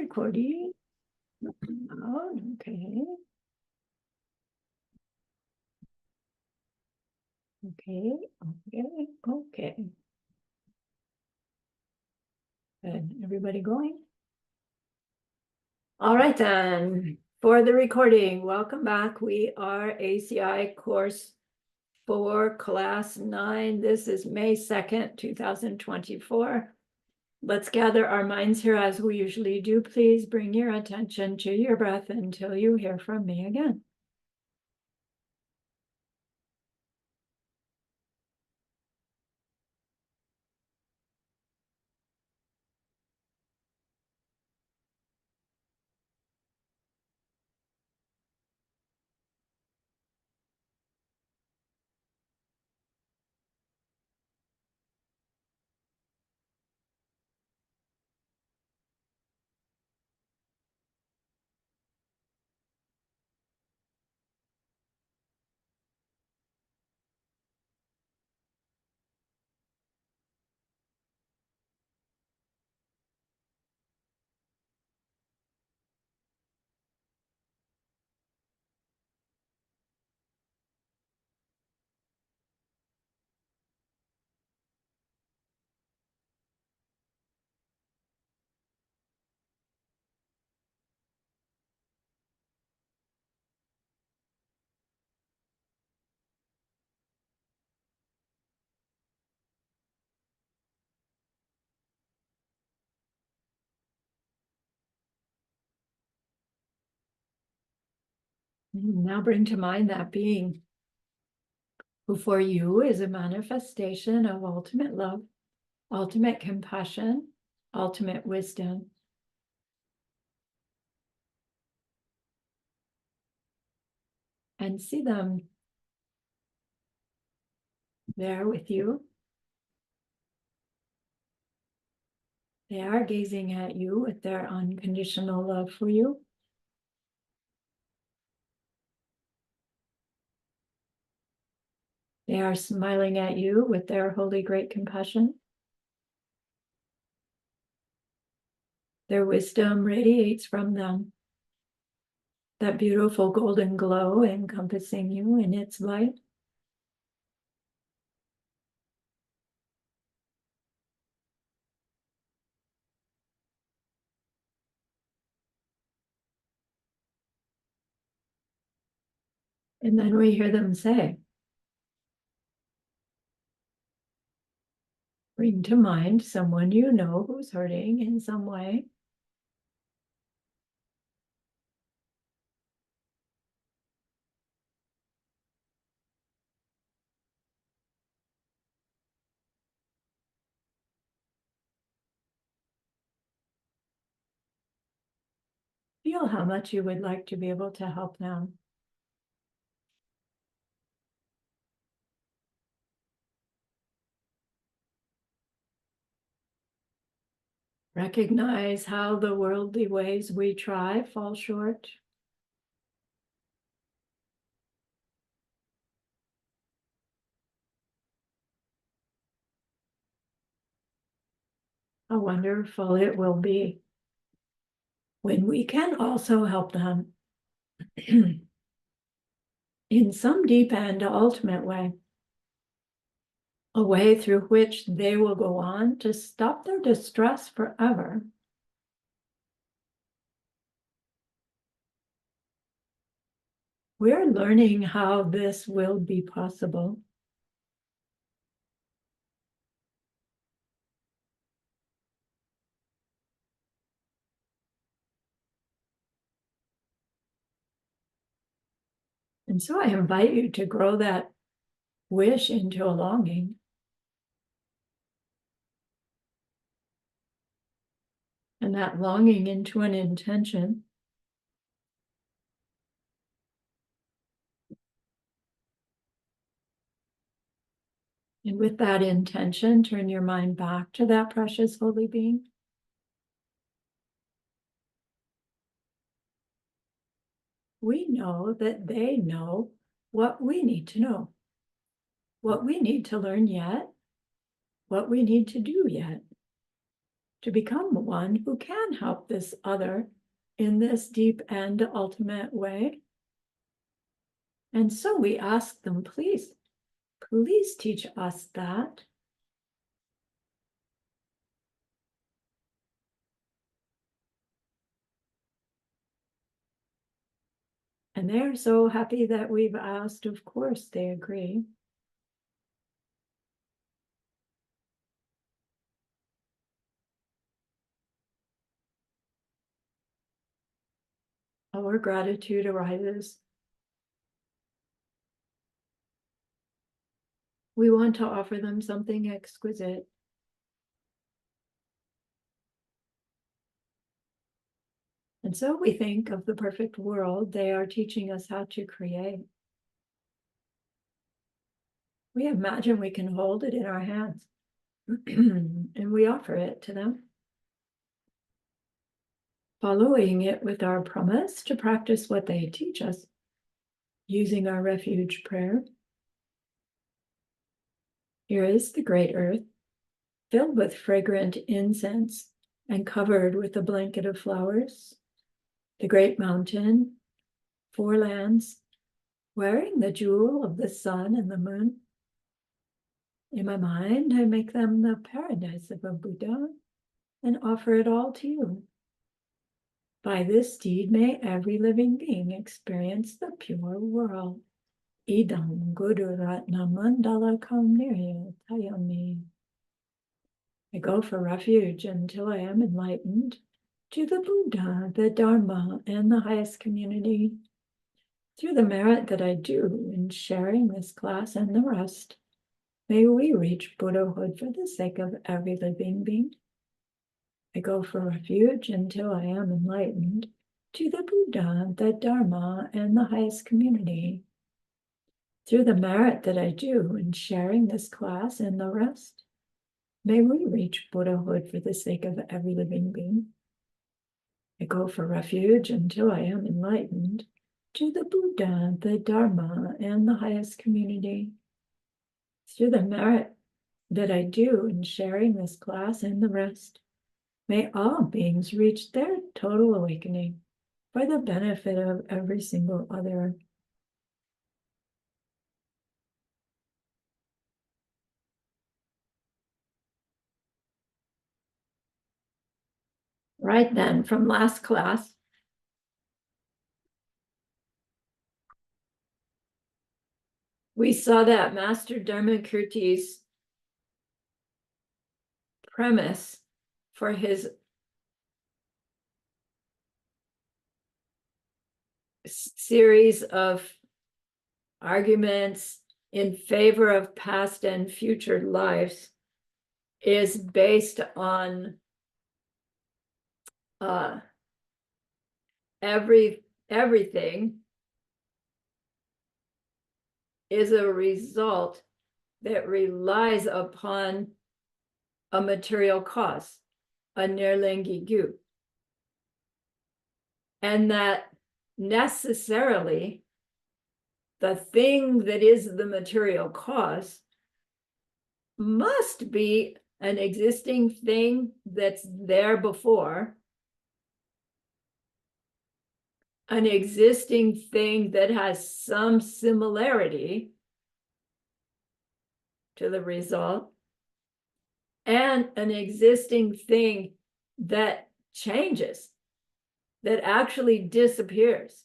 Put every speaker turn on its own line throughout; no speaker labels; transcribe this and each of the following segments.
recording. Oh, okay. Okay. Good. Everybody going? All right, then. For the recording, welcome back. We are ACI course 4, class 9. This is May 2nd, 2024. Let's gather our minds here as we usually do. Please bring your attention to your breath until you hear from me again. Now bring to mind that being who for you is a manifestation of ultimate love, ultimate compassion, ultimate wisdom. And see them there with you. They are gazing at you with their unconditional love for you. They are smiling at you with their holy great compassion. Their wisdom radiates from them. That beautiful golden glow encompassing you in its light. And then we hear them say, bring to mind someone you know who's hurting in some way. Feel how much you would like to be able to help them. Recognize how the worldly ways we try fall short. How wonderful it will be when we can also help them in some deep and ultimate way, a way through which they will go on to stop their distress forever. We're learning how this will be possible. And so I invite you to grow that wish into a longing. And that longing into an intention. And with that intention, turn your mind back to that precious holy being. We know that they know what we need to know, what we need to learn yet, what we need to do yet. to become one who can help this other in this deep and ultimate way. And so we ask them, please teach us that. And they're so happy that we've asked. Of course, they agree. Our gratitude arises. We want to offer them something exquisite. And so we think of the perfect world they are teaching us how to create. We imagine we can hold it in our hands and we offer it to them, following it with our promise to practice what they teach us, using our refuge prayer. Here is the great earth, filled with fragrant incense and covered with a blanket of flowers. The great mountain, 4 lands, wearing the jewel of the sun and the moon. In my mind, I make them the paradise of a Buddha and offer it all to you. By this deed, may every living being experience the pure world. Idam Guru Ratna Mandala Kamnirya Tayami. I go for refuge until I am enlightened to the Buddha, the Dharma, and the highest community. Through the merit that I do in sharing this class and the rest, may we reach Buddhahood for the sake of every living being. I go for refuge until I am enlightened to the Buddha, the Dharma, and the highest community. Through the merit that I do in sharing this class and the rest, may we reach Buddhahood for the sake of every living being. I go for refuge until I am enlightened to the Buddha, the Dharma, and the highest community. Through the merit that I do in sharing this class and the rest, may all beings reach their total awakening for the benefit of every single other. Right then, from last class, we saw that Master Dharmakirti's premise for his series of arguments in favor of past and future lives is based on everything is a result that relies upon a material cause, a nirlengi gu, and that necessarily the thing that is the material cause must be an existing thing that's there before, an existing thing that has some similarity to the result, and an existing thing that changes, that actually disappears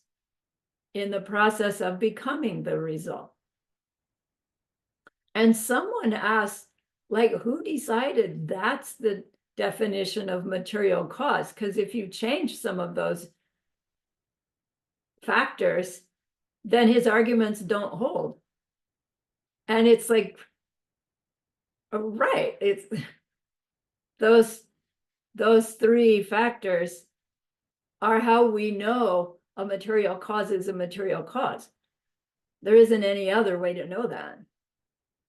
in the process of becoming the result. And someone asked, like, who decided that's the definition of material cause? Because if you change some of those factors, then his arguments don't hold. And it's like, right, it's those 3 factors are how we know a material cause is a material cause. There isn't any other way to know that.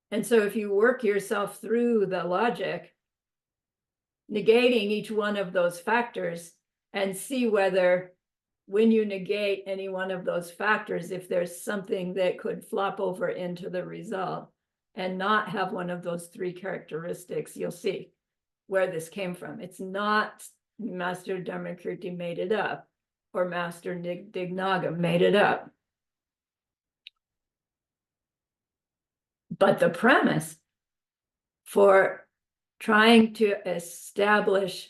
And so if you work yourself through the logic, negating each one of those factors and see whether when you negate any one of those factors, if there's something that could flop over into the result and not have one of those 3 characteristics, you'll see where this came from. It's not Master Dharmakirti made it up, or Master Dignaga made it up. But the premise for trying to establish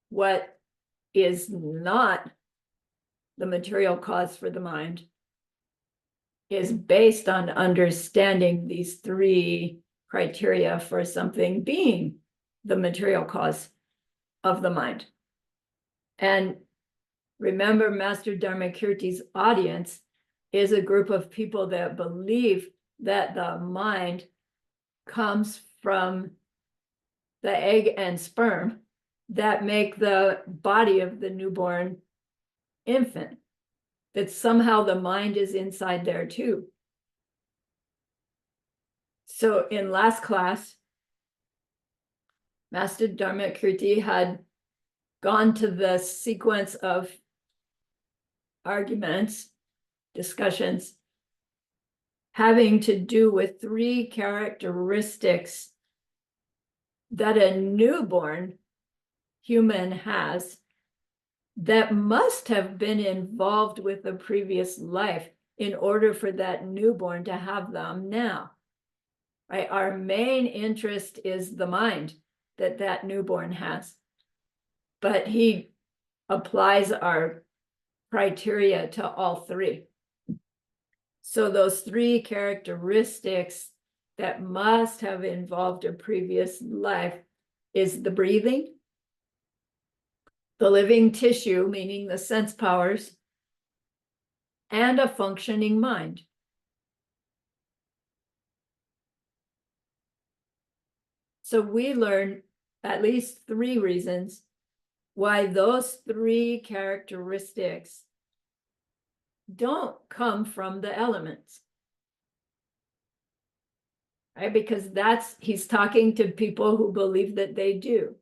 what is not the material cause for the mind is based on understanding these three criteria for something being the material cause of the mind. And remember, Master Dharmakirti's audience is a group of people that believe that the mind comes from the egg and sperm that make the body of the newborn infant, that somehow the mind is inside there too. So in last class, Master Dharmakirti had gone to the sequence of arguments, discussions, having to do with three characteristics that a newborn human has that must have been involved with a previous life in order for that newborn to have them now. Right? Our main interest is the mind that newborn has. But he applies our criteria to all three. So those three characteristics that must have involved a previous life is the breathing, the living tissue, meaning the sense powers, and a functioning mind. So we learn at least three reasons why those three characteristics don't come from the elements. Right? Because he's talking to people who believe that they do.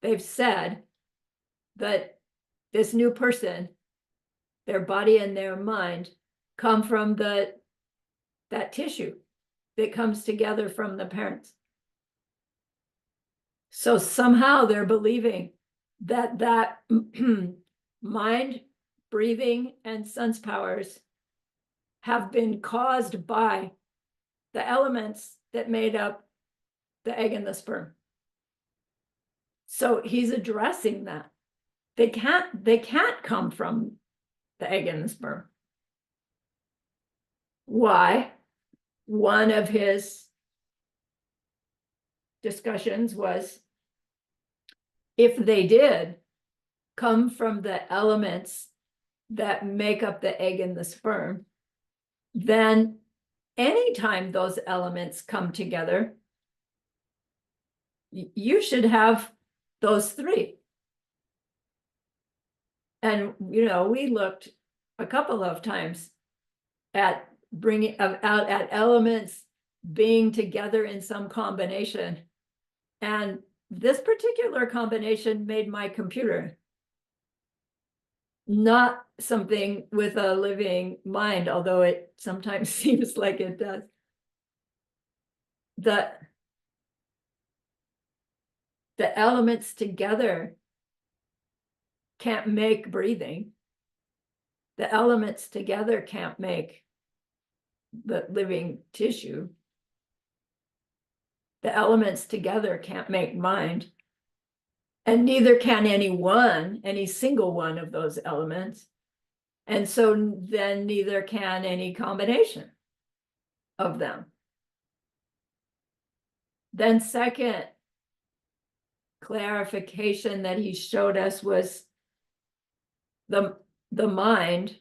They've said that this new person, their body and their mind, come from that tissue that comes together from the parents. So somehow they're believing that mind, breathing, and sense powers have been caused by the elements that made up the egg and the sperm. So he's addressing that. They can't come from the egg and the sperm. Why? One of his discussions was, if they did come from the elements that make up the egg and the sperm, then anytime those elements come together, you should have those three. And, we looked a couple of times at bringing out at elements being together in some combination. And this particular combination made my computer, not something with a living mind, although it sometimes seems like it does. The elements together can't make breathing. The elements together can't make the living tissue. The elements together can't make mind. And neither can any single one of those elements. And so then neither can any combination of them. Then second clarification that he showed us was the mind,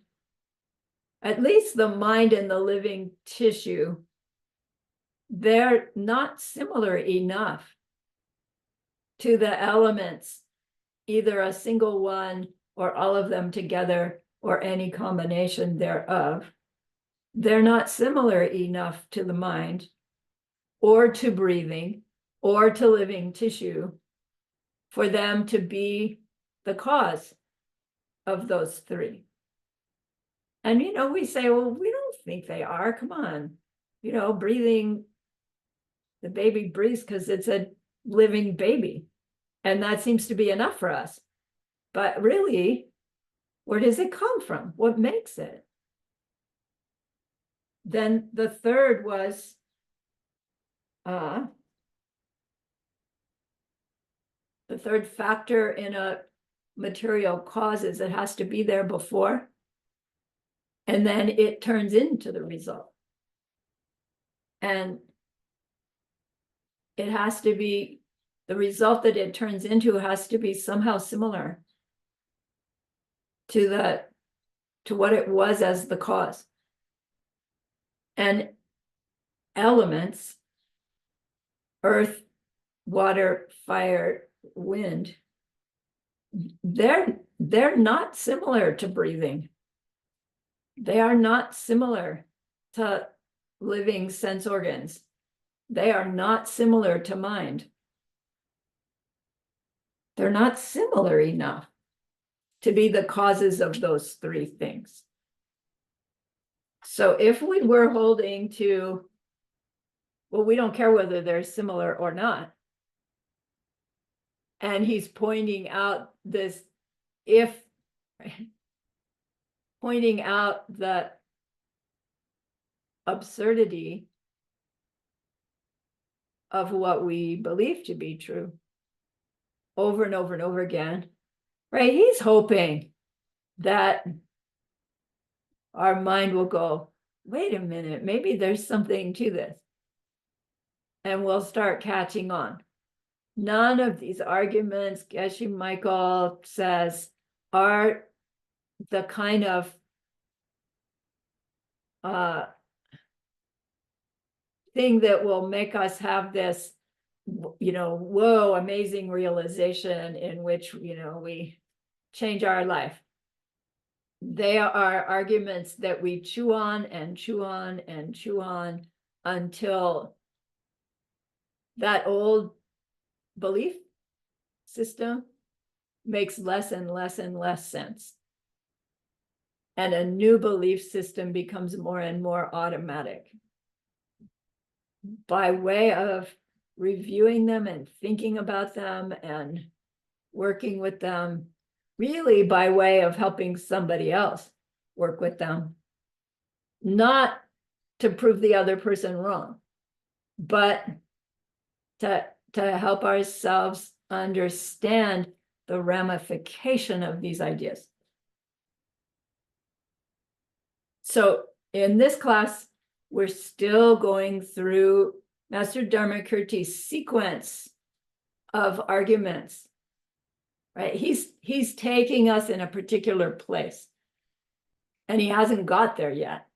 at least the mind and the living tissue, they're not similar enough to the elements, either a single one or all of them together or any combination thereof. They're not similar enough to the mind or to breathing or to living tissue for them to be the cause of those three. And, we say, well, we don't think they are. Come on. Breathing The baby breathes because it's a living baby. And that seems to be enough for us. But really, where does it come from? What makes it? Then the third was the third factor in a material cause is it has to be there before, and then it turns into the result. And it has to be, the result that it turns into has to be somehow similar to what it was as the cause. And elements, earth, water, fire, wind, they're not similar to breathing. They are not similar to living sense organs. They are not similar to mind. They're not similar enough to be the causes of those three things. So if we were holding to, well, we don't care whether they're similar or not. And he's pointing out this, pointing out the absurdity of what we believe to be true over and over and over again, right? He's hoping that our mind will go, wait a minute, maybe there's something to this. And we'll start catching on. None of these arguments, Geshe Michael says, are the kind of thing that will make us have this, whoa, amazing realization in which, we change our life. They are arguments that we chew on and chew on and chew on until that old belief system makes less and less and less sense. And a new belief system becomes more and more automatic. By way of reviewing them and thinking about them and working with them, really by way of helping somebody else work with them, not to prove the other person wrong, but to help ourselves understand the ramification of these ideas. So in this class, we're still going through Master Dharmakirti's sequence of arguments, right? He's taking us in a particular place, and he hasn't got there yet.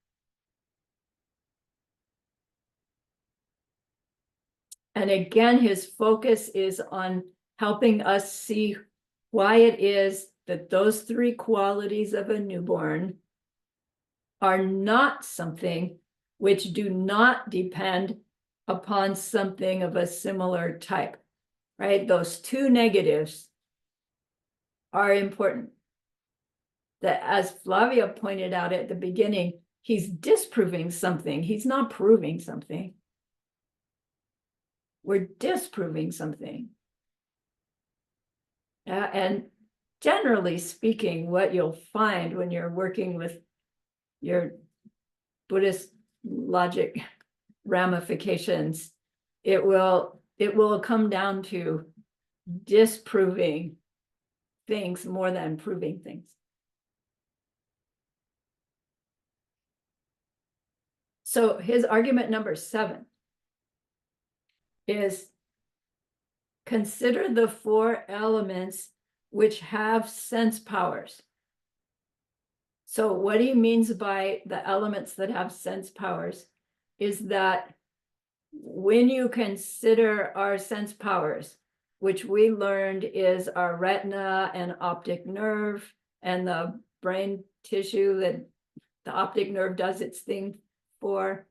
And again, his focus is on helping us see why it is that those three qualities of a newborn are not something which do not depend upon something of a similar type, right? Those two negatives are important. That, as Flavia pointed out at the beginning, he's disproving something. He's not proving something. We're disproving something. And generally speaking, what you'll find when you're working with your Buddhist logic ramifications, it will come down to disproving things more than proving things. So his argument number 7 is, consider the 4 elements which have sense powers. So what he means by the elements that have sense powers is that when you consider our sense powers, which we learned is our retina and optic nerve and the brain tissue that the optic nerve does its thing for,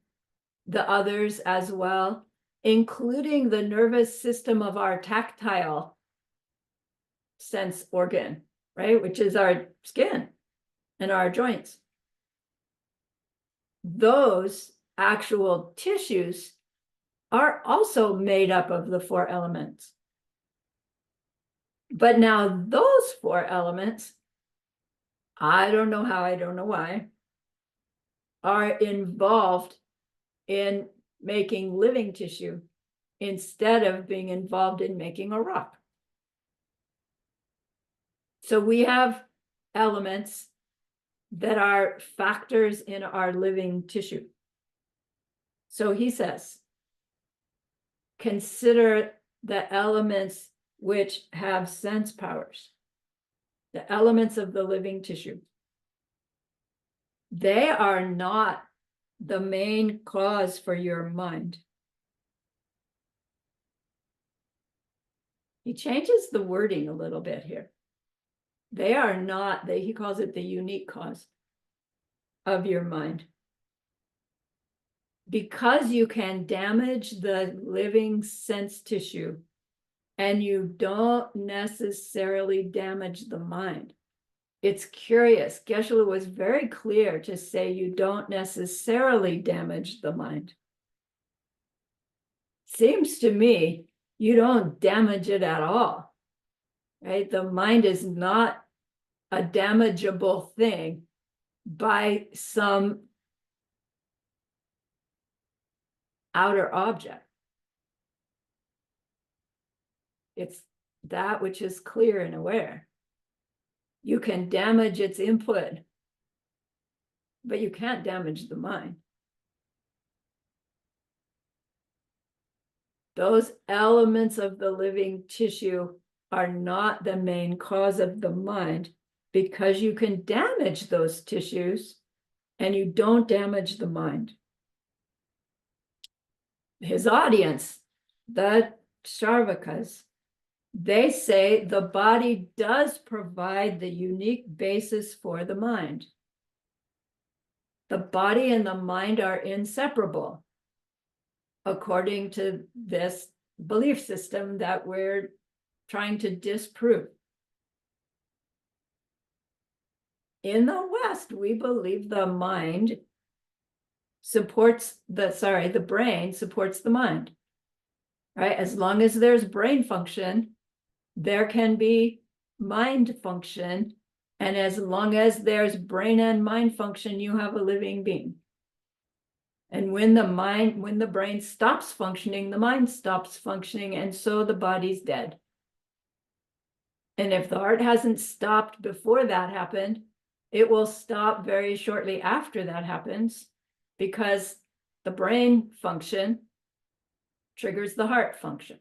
the others as well, including the nervous system of our tactile sense organ, right, which is our skin and our joints. Those actual tissues are also made up of the four elements. But now those four elements, I don't know how, I don't know why, are involved in making living tissue instead of being involved in making a rock. So we have elements that are factors in our living tissue. So he says, consider the elements which have sense powers, the elements of the living tissue. They are not the main cause for your mind. He changes the wording a little bit here. They are not, he calls it the unique cause of your mind. Because you can damage the living sense tissue and you don't necessarily damage the mind. It's curious. Geshe-la was very clear to say you don't necessarily damage the mind. Seems to me you don't damage it at all, right? The mind is not a damageable thing by some outer object. It's that which is clear and aware. You can damage its input, but you can't damage the mind. Those elements of the living tissue are not the main cause of the mind, because you can damage those tissues and you don't damage the mind. His audience, the Sharvakas, they say the body does provide the unique basis for the mind. The body and the mind are inseparable, according to this belief system that we're trying to disprove. In the West, we believe the mind supports the brain supports the mind, right? As long as there's brain function, there can be mind function. And as long as there's brain and mind function, you have a living being. And when the brain stops functioning, the mind stops functioning, and so the body's dead. And if the heart hasn't stopped before that happened, it will stop very shortly after that happens, because the brain function triggers the heart function.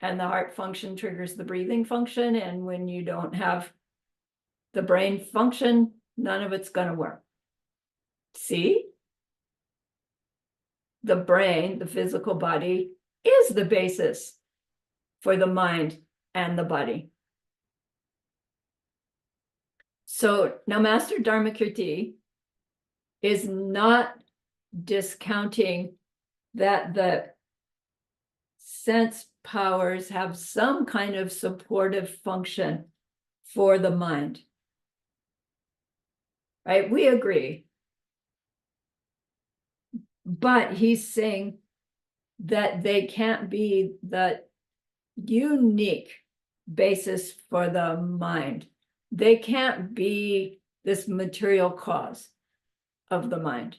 And the heart function triggers the breathing function. And when you don't have the brain function, none of it's going to work. See? The brain, the physical body, is the basis for the mind and the body. So now Master Dharmakirti is not discounting that the sense powers have some kind of supportive function for the mind. Right? We agree. But he's saying that they can't be the unique basis for the mind. They can't be this material cause of the mind.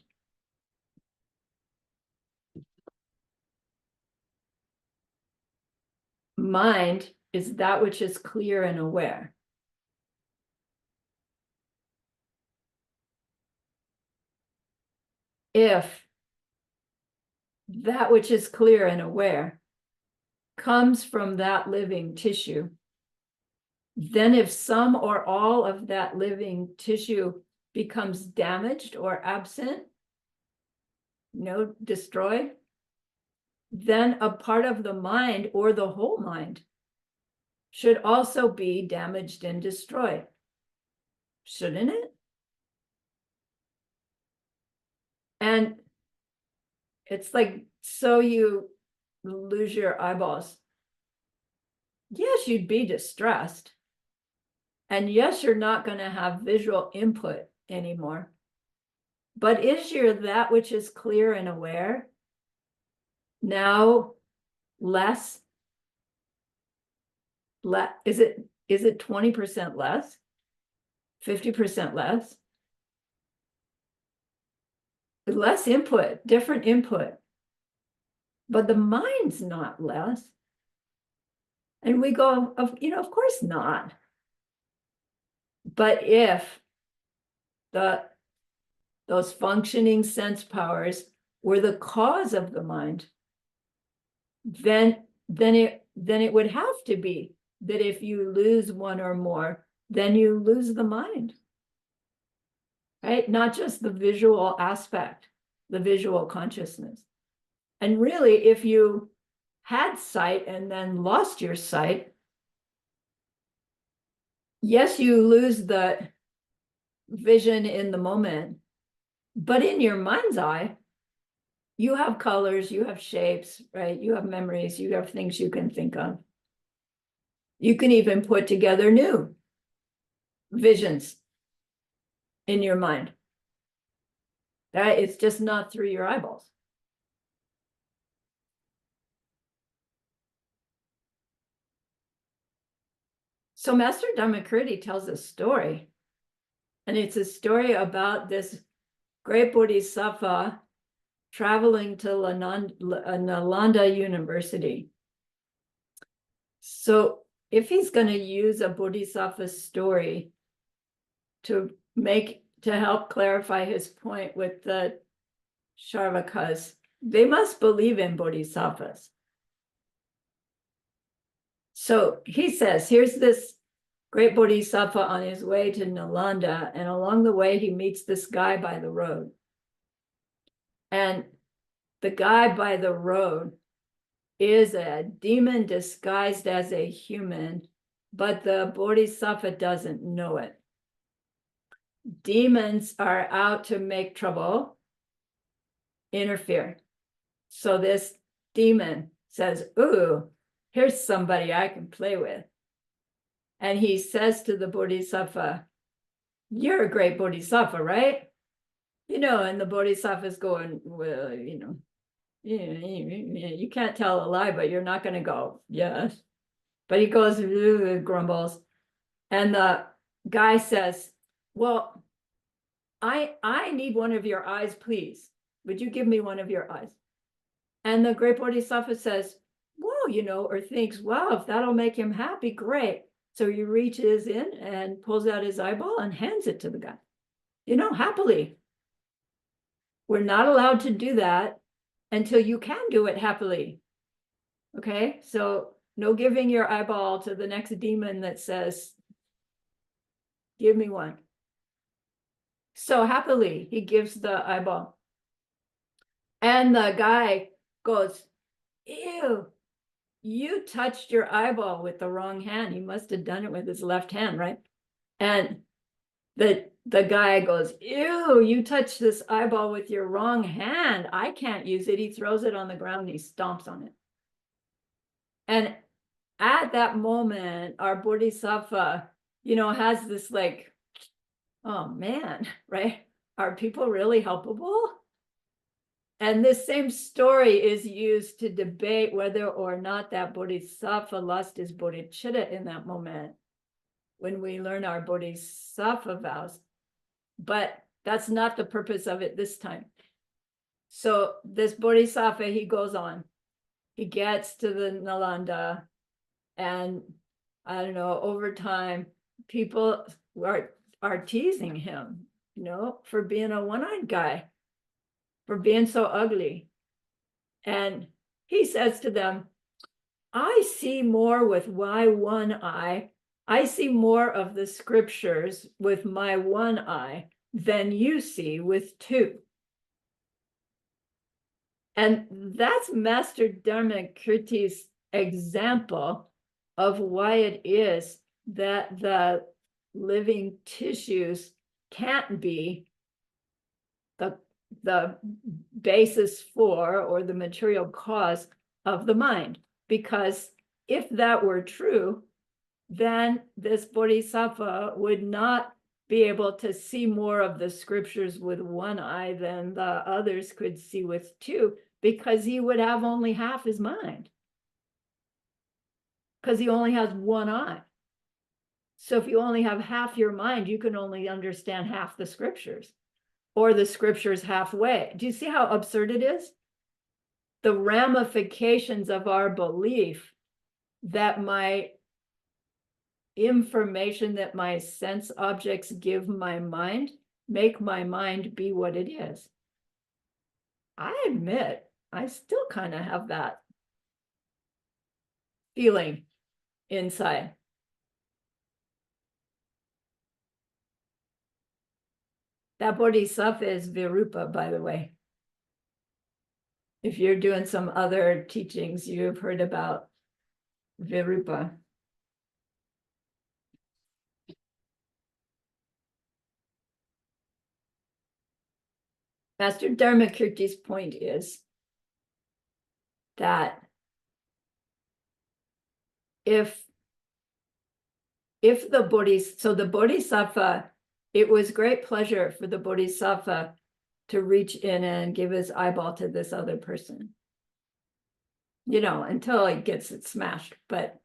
Mind is that which is clear and aware. If that which is clear and aware comes from that living tissue, then if some or all of that living tissue becomes damaged or absent, destroyed, then a part of the mind or the whole mind should also be damaged and destroyed. Shouldn't it? And it's like, so you lose your eyeballs. Yes, you'd be distressed. And yes, you're not going to have visual input anymore. But is your that which is clear and aware now less? Is it 20% less? 50% less? Less input, different input. But the mind's not less. And we go, of course not. But if those functioning sense powers were the cause of the mind, then it would have to be that if you lose one or more, then you lose the mind. Right? Not just the visual aspect, the visual consciousness. And really, if you had sight and then lost your sight, yes, you lose the vision in the moment, but in your mind's eye, you have colors, you have shapes, right? You have memories, you have things you can think of. You can even put together new visions in your mind. That it's just not through your eyeballs. So Master Dhammakriti tells a story, and it's a story about this great Bodhisattva traveling to Nalanda University. So if he's going to use a Bodhisattva story to help clarify his point with the Sharvakas, they must believe in Bodhisattvas. So he says, here's this great Bodhisattva on his way to Nalanda, and along the way, he meets this guy by the road. And the guy by the road is a demon disguised as a human, but the Bodhisattva doesn't know it. Demons are out to make trouble, interfere. So this demon says, ooh, here's somebody I can play with. And he says to the Bodhisattva, you're a great Bodhisattva, right? And the Bodhisattva's going, well, you can't tell a lie, but you're not going to go, yes. But he goes, grumbles. And the guy says, well, I need one of your eyes, please. Would you give me one of your eyes? And the great Bodhisattva says, well, or thinks, wow, if that'll make him happy, great. So he reaches in and pulls out his eyeball and hands it to the guy, happily. We're not allowed to do that until you can do it happily. Okay, so no giving your eyeball to the next demon that says, give me one. So happily, he gives the eyeball. And the guy goes, ew, you touched your eyeball with the wrong hand. He must have done it with his left hand, right? And the guy goes, ew, you touched this eyeball with your wrong hand. I can't use it. He throws it on the ground and he stomps on it. And at that moment, our Bodhisattva, has this like, oh man, right? Are people really helpable? And this same story is used to debate whether or not that Bodhisattva lost his bodhicitta in that moment when we learn our Bodhisattva vows. But that's not the purpose of it this time. So this Bodhisattva, he goes on. He gets to the Nalanda, and I don't know, over time, people are teasing him, for being a one-eyed guy, for being so ugly. And he says to them, I see more with my one eye. I see more of the scriptures with my one eye than you see with two. And that's Master Dharmakriti's example of why it is that the living tissues can't be the basis for or the material cause of the mind. Because if that were true, then this Bodhisattva would not be able to see more of the scriptures with one eye than the others could see with two, because he would have only half his mind, because he only has one eye. So if you only have half your mind, you can only understand half the scriptures, or the scriptures halfway. Do you see how absurd it is? The ramifications of our belief that my information that my sense objects give my mind make my mind be what it is. I admit, I still kind of have that feeling inside. That bodhisattva is Virupa, by the way. If you're doing some other teachings, you've heard about Virupa. Master Dharmakirti's point is that if the bodhisattva, it was great pleasure for the bodhisattva to reach in and give his eyeball to this other person, until he gets it smashed. But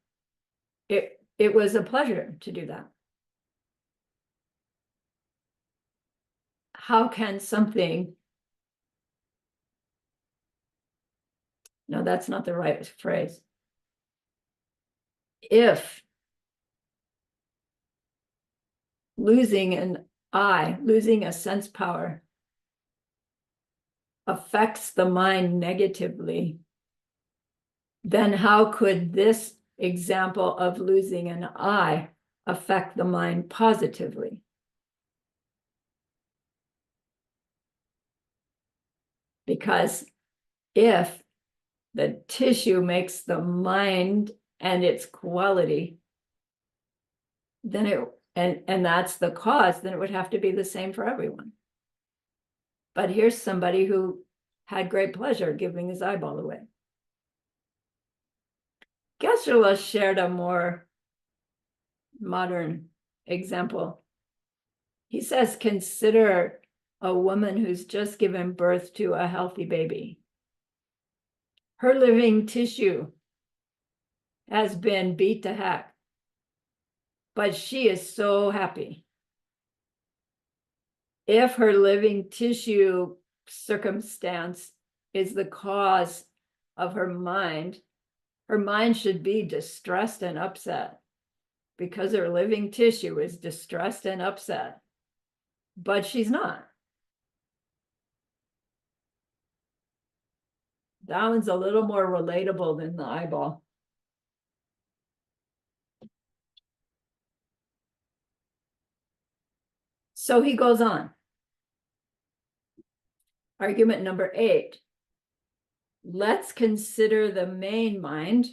it was a pleasure to do that. How can something, no, that's not the right phrase. If losing an eye, losing a sense power affects the mind negatively, then how could this example of losing an eye affect the mind positively? Because if the tissue makes the mind and its quality, then and that's the cause, then it would have to be the same for everyone. But here's somebody who had great pleasure giving his eyeball away. Geshe-la shared a more modern example. He says, consider a woman who's just given birth to a healthy baby. Her living tissue has been beat to heck, but she is so happy. If her living tissue circumstance is the cause of her mind should be distressed and upset because her living tissue is distressed and upset, but she's not. That one's a little more relatable than the eyeball. So he goes on. Argument number 8. Let's consider the main mind.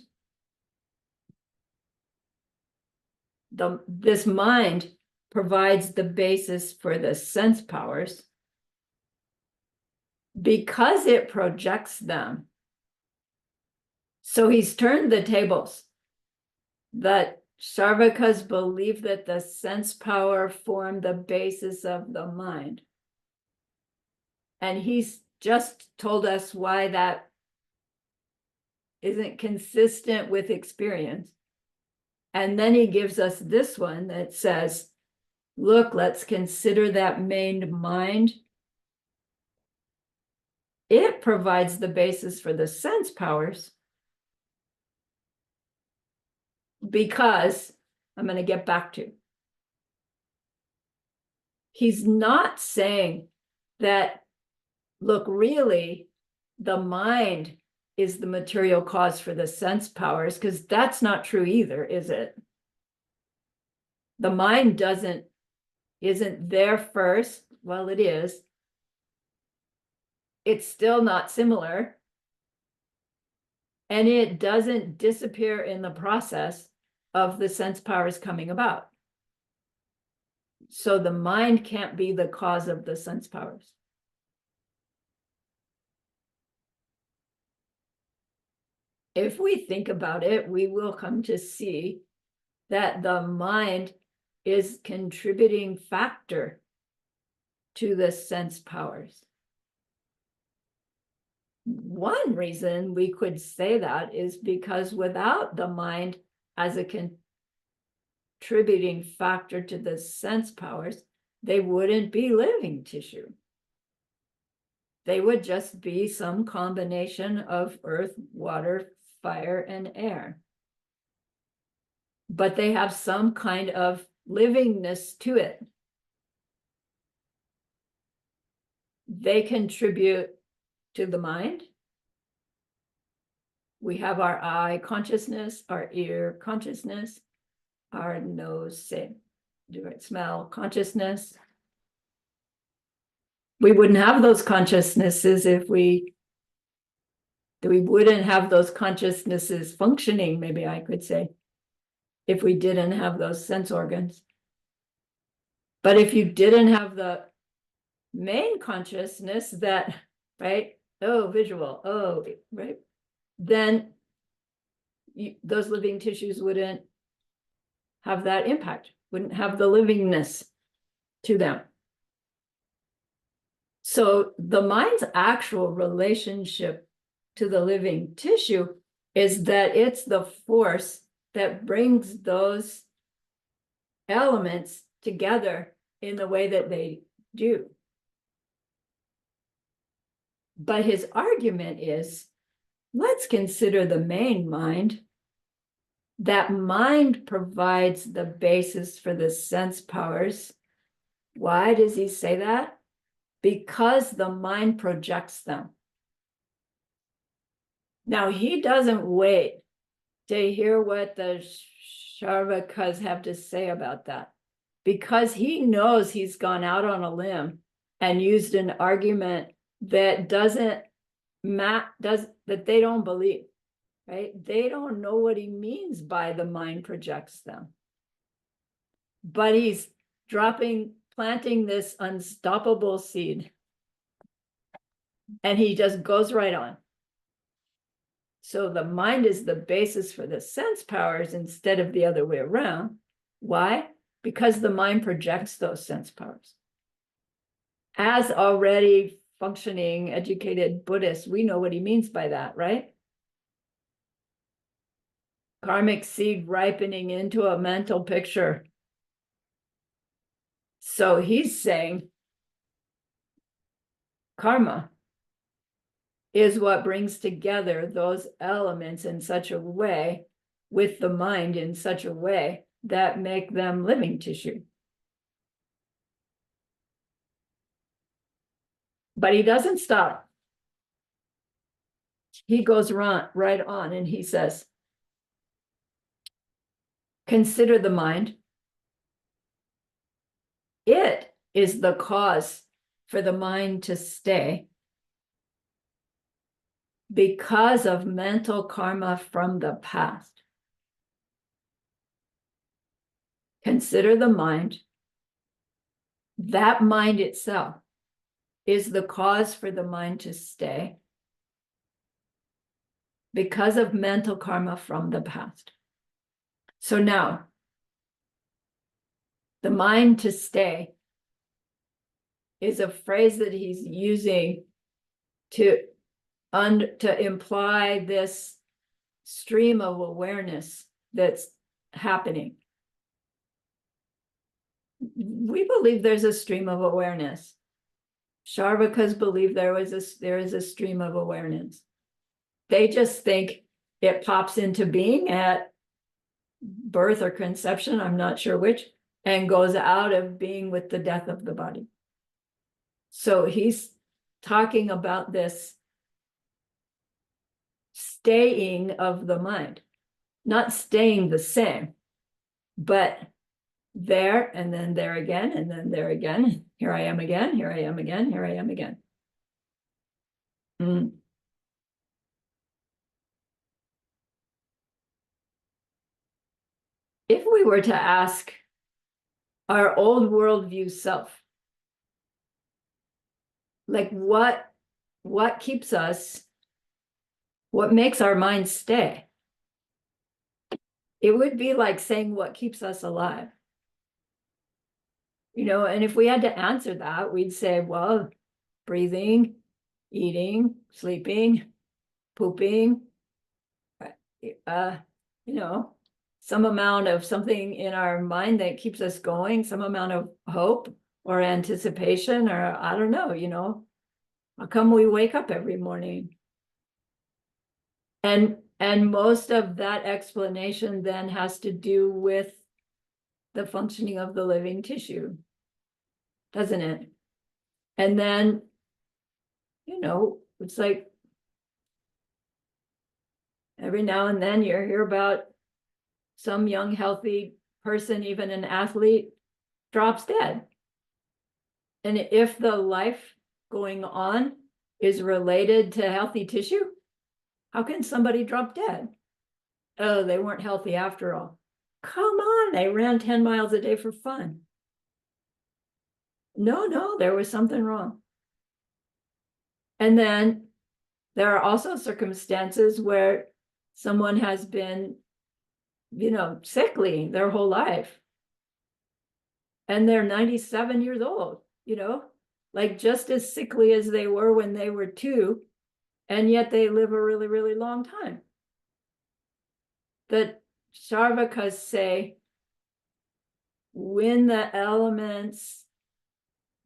This mind provides the basis for the sense powers because it projects them. So he's turned the tables. That Sharvakas believe that the sense power formed the basis of the mind. And he's just told us why that isn't consistent with experience. And then he gives us this one that says, look, let's consider that main mind. It provides the basis for the sense powers because, I'm going to get back to, he's not saying that, look, really, the mind is the material cause for the sense powers, because that's not true either, is it? The mind isn't there first. Well, it is. It's still not similar. And it doesn't disappear in the process of the sense powers coming about. So the mind can't be the cause of the sense powers. If we think about it, we will come to see that the mind is contributing factor to the sense powers. one reason we could say that is because without the mind as a contributing factor to the sense powers, they wouldn't be living tissue. They would just be some combination of earth, water, fire, and air. But they have some kind of livingness to it. They contribute to the mind. We have our eye consciousness, our ear consciousness, our nose, smell consciousness. We wouldn't have those consciousnesses if we wouldn't have those consciousnesses functioning, maybe I could say, if we didn't have those sense organs. But if you didn't have the main consciousness that, right, oh, visual, oh, right, then those living tissues wouldn't have that impact, wouldn't have the livingness to them. So the mind's actual relationship to the living tissue is that it's the force that brings those elements together in the way that they do. But his argument is, let's consider the main mind. That mind provides the basis for the sense powers. Why does he say that? Because the mind projects them. Now, he doesn't wait to hear what the Sharvakas have to say about that, because he knows he's gone out on a limb and used an argument that that they don't believe, right? They don't know what he means by the mind projects them. But he's planting this unstoppable seed. And he just goes right on. So the mind is the basis for the sense powers instead of the other way around. Why? Because the mind projects those sense powers. As already functioning, educated Buddhists, we know what he means by that, right? Karmic seed ripening into a mental picture. So he's saying karma is what brings together those elements in such a way, with the mind in such a way, that make them living tissue. But he doesn't stop. He goes right on and he says, consider the mind. It is the cause for the mind to stay because of mental karma from the past. Consider the mind. That mind itself is the cause for the mind to stay because of mental karma from the past. So now, the mind to stay is a phrase that he's using to imply this stream of awareness that's happening. We believe there's a stream of awareness. Sharvakas believe there is a stream of awareness. They just think it pops into being at birth or conception, I'm not sure which, and goes out of being with the death of the body. So he's talking about this staying of the mind, not staying the same, but there and then there again, and then there again. Here I am again, here I am again, here I am again. If we were to ask our old worldview self, like what keeps us, what makes our mind stay? It would be like saying what keeps us alive. You know, and if we had to answer that, we'd say, well, breathing, eating, sleeping, pooping, some amount of something in our mind that keeps us going, some amount of hope or anticipation, or I don't know, how come we wake up every morning? And most of that explanation then has to do with the functioning of the living tissue, doesn't it? And then, it's like every now and then you hear about some young, healthy person, even an athlete, drops dead. And if the life going on is related to healthy tissue, how can somebody drop dead? Oh, they weren't healthy after all. Come on, they ran 10 miles a day for fun. No, there was something wrong. And then there are also circumstances where someone has been, sickly their whole life. And they're 97 years old, like just as sickly as they were when they were 2, and yet they live a really, really long time. The Sharvakas say, when the elements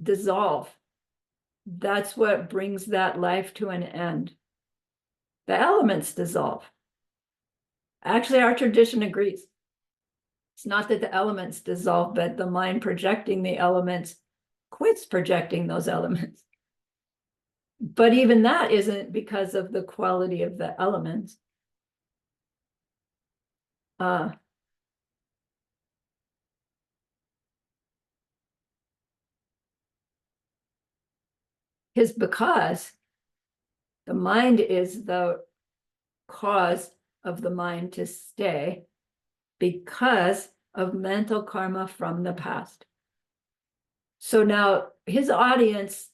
dissolve, that's what brings that life to an end. The elements dissolve. Actually, our tradition agrees. It's not that the elements dissolve, but the mind projecting the elements quits projecting those elements. But even that isn't because of the quality of the elements. Is because the mind is the cause of the mind to stay because of mental karma from the past. So now his audience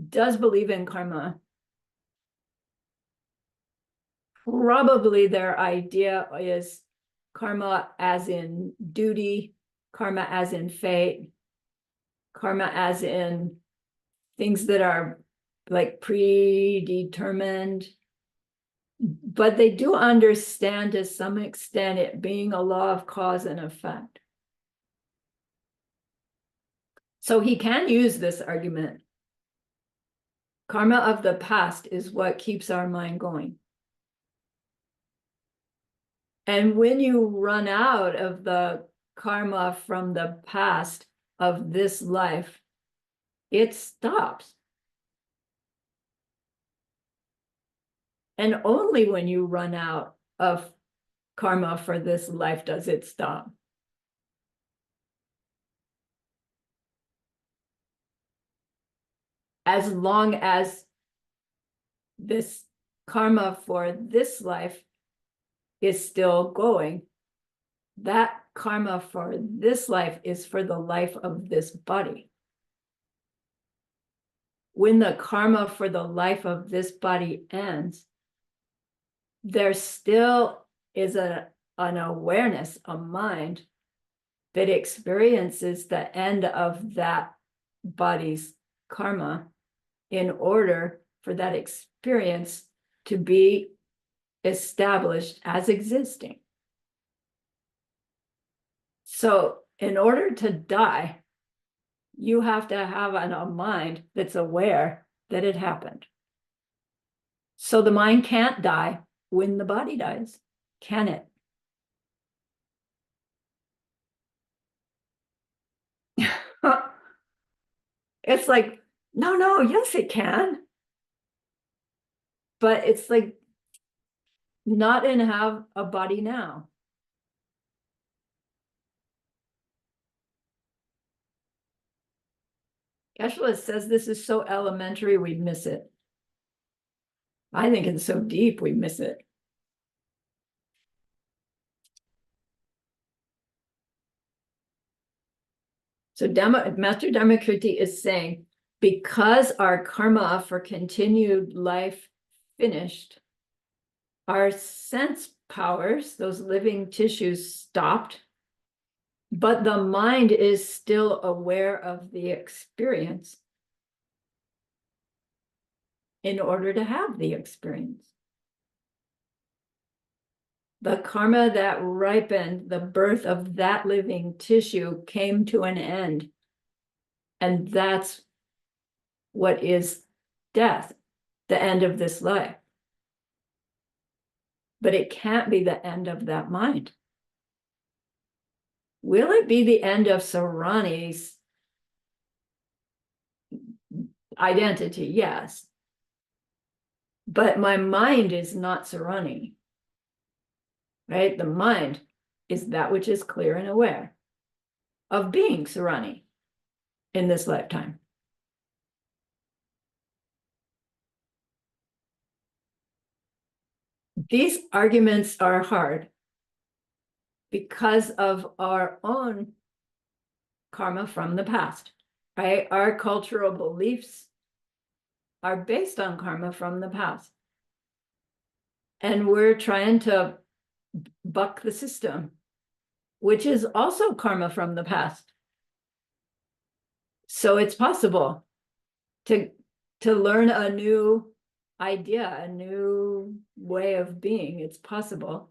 does believe in karma. Probably their idea is karma as in duty, karma as in fate, karma as in things that are like predetermined. But they do understand to some extent it being a law of cause and effect. So he can use this argument. Karma of the past is what keeps our mind going. And when you run out of the karma from the past of this life, it stops. And only when you run out of karma for this life does it stop. As long as this karma for this life is still going, that karma for this life is for the life of this body. When the karma for the life of this body ends, there still is an awareness, a mind that experiences the end of that body's karma in order for that experience to be established as existing. So in order to die, you have to have a mind that's aware that it happened. So the mind can't die when the body dies, can it? It's like, no, yes, it can. But it's like not in have a body now. Geshe-la says this is so elementary, we miss it. I think it's so deep, we miss it. So Master Dharmakirti is saying, because our karma for continued life finished, our sense powers, those living tissues, stopped, but the mind is still aware of the experience. in order to have the experience. The karma that ripened the birth of that living tissue came to an end. And that's what is death, the end of this life. But it can't be the end of that mind. Will it be the end of Sarahni's identity? Yes. But my mind is not Sarahni, right? The mind is that which is clear and aware of being Sarahni in this lifetime. These arguments are hard because of our own karma from the past, right? Our cultural beliefs are based on karma from the past. And we're trying to buck the system, which is also karma from the past. So it's possible to learn a new idea, a new way of being. It's possible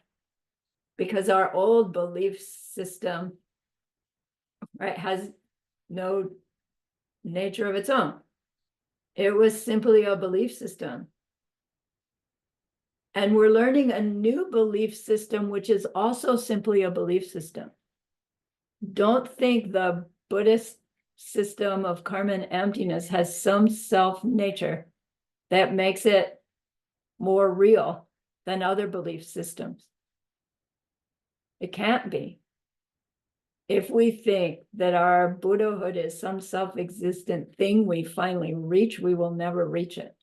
because our old belief system, right, has no nature of its own. It was simply a belief system. And we're learning a new belief system, which is also simply a belief system. Don't think the Buddhist system of karma and emptiness has some self-nature that makes it more real than other belief systems. It can't be. If we think that our Buddhahood is some self-existent thing we finally reach, we will never reach it.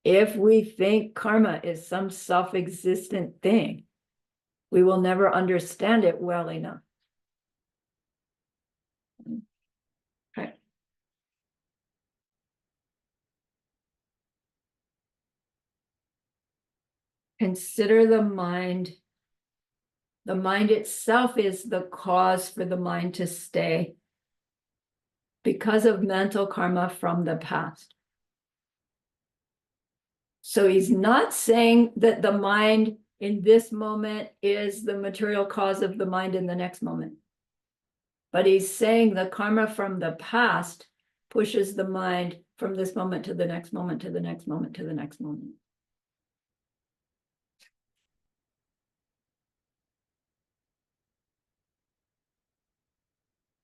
If we think karma is some self-existent thing, we will never understand it well enough. Okay. Consider the mind. The mind itself is the cause for the mind to stay because of mental karma from the past. So he's not saying that the mind in this moment is the material cause of the mind in the next moment. But he's saying the karma from the past pushes the mind from this moment to the next moment, to the next moment, to the next moment.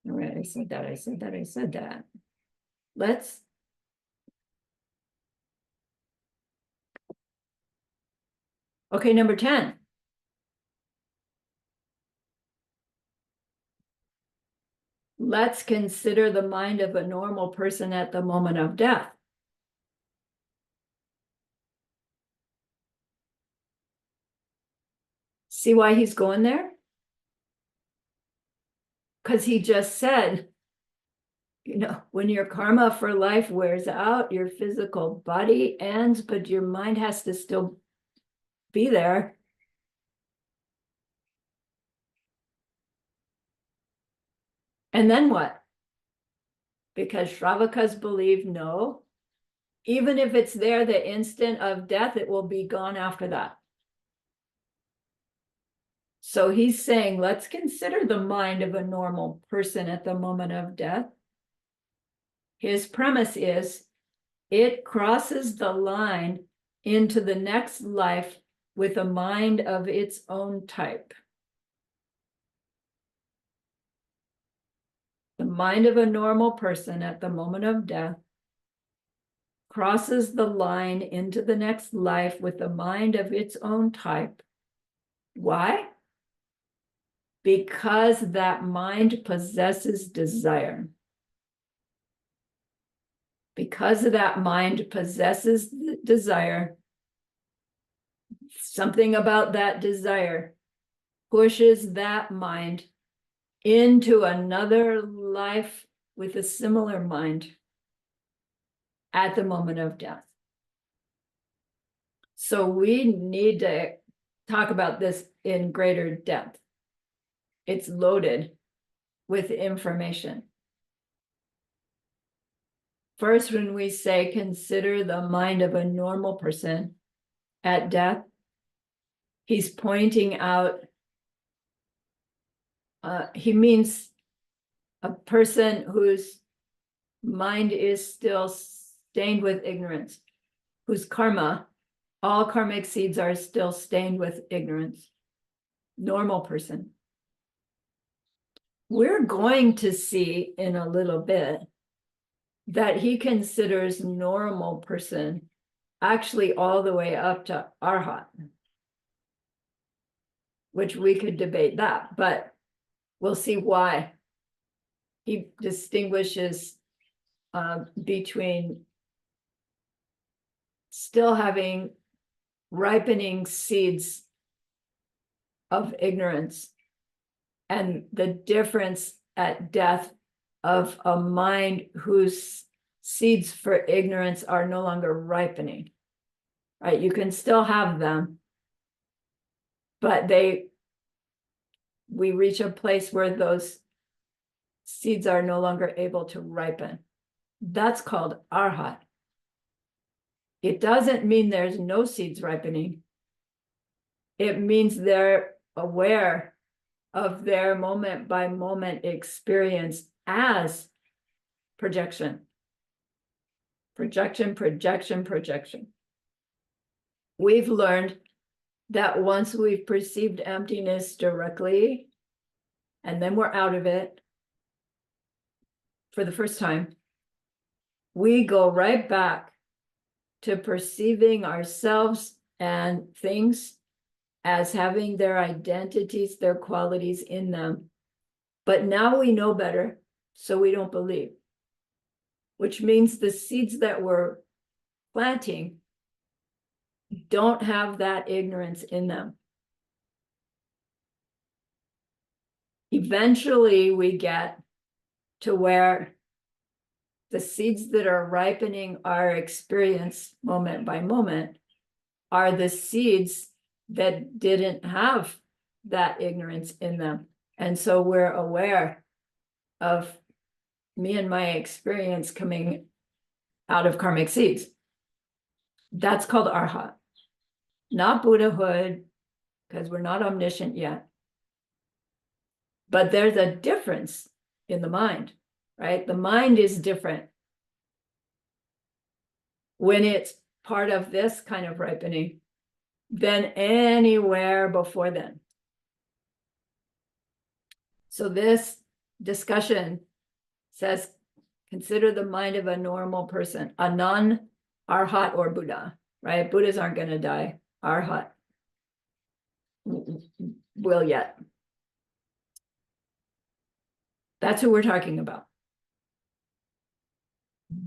All right, I said that. Let's. Okay, number 10. Let's consider the mind of a normal person at the moment of death. See why he's going there? Because he just said, you know, when your karma for life wears out, your physical body ends, but your mind has to still be there. And then what? Because Shravakas believe no, even if it's there the instant of death, it will be gone after that. So he's saying, let's consider the mind of a normal person at the moment of death. His premise is it crosses the line into the next life with a mind of its own type. The mind of a normal person at the moment of death crosses the line into the next life with a mind of its own type. Why? Because that mind possesses desire. Because that mind possesses desire, something about that desire pushes that mind into another life with a similar mind at the moment of death. So we need to talk about this in greater depth. It's loaded with information. first, when we say consider the mind of a normal person at death, he's pointing out, he means a person whose mind is still stained with ignorance, whose karma, all karmic seeds are still stained with ignorance. Normal person. We're going to see in a little bit that he considers normal person actually all the way up to arhat, which we could debate that, but we'll see why he distinguishes between still having ripening seeds of ignorance and the difference at death of a mind whose seeds for ignorance are no longer ripening, right? You can still have them, but we reach a place where those seeds are no longer able to ripen. That's called arhat. It doesn't mean there's no seeds ripening. It means they're aware of their moment by moment experience as projection. Projection, projection, projection. We've learned that once we've perceived emptiness directly, and then we're out of it for the first time, we go right back to perceiving ourselves and things as having their identities, their qualities in them. But now we know better, so we don't believe, which means the seeds that we're planting don't have that ignorance in them. Eventually, we get to where the seeds that are ripening our experience moment by moment are the seeds that didn't have that ignorance in them. And so we're aware of me and my experience coming out of karmic seeds. That's called arhat, not Buddhahood, because we're not omniscient yet. But there's a difference in the mind, right? The mind is different when it's part of this kind of ripening than anywhere before then. So this discussion says, consider the mind of a normal person, a non-arhat or Buddha, right? Buddhas aren't going to die. Arhat will yet. That's who we're talking about.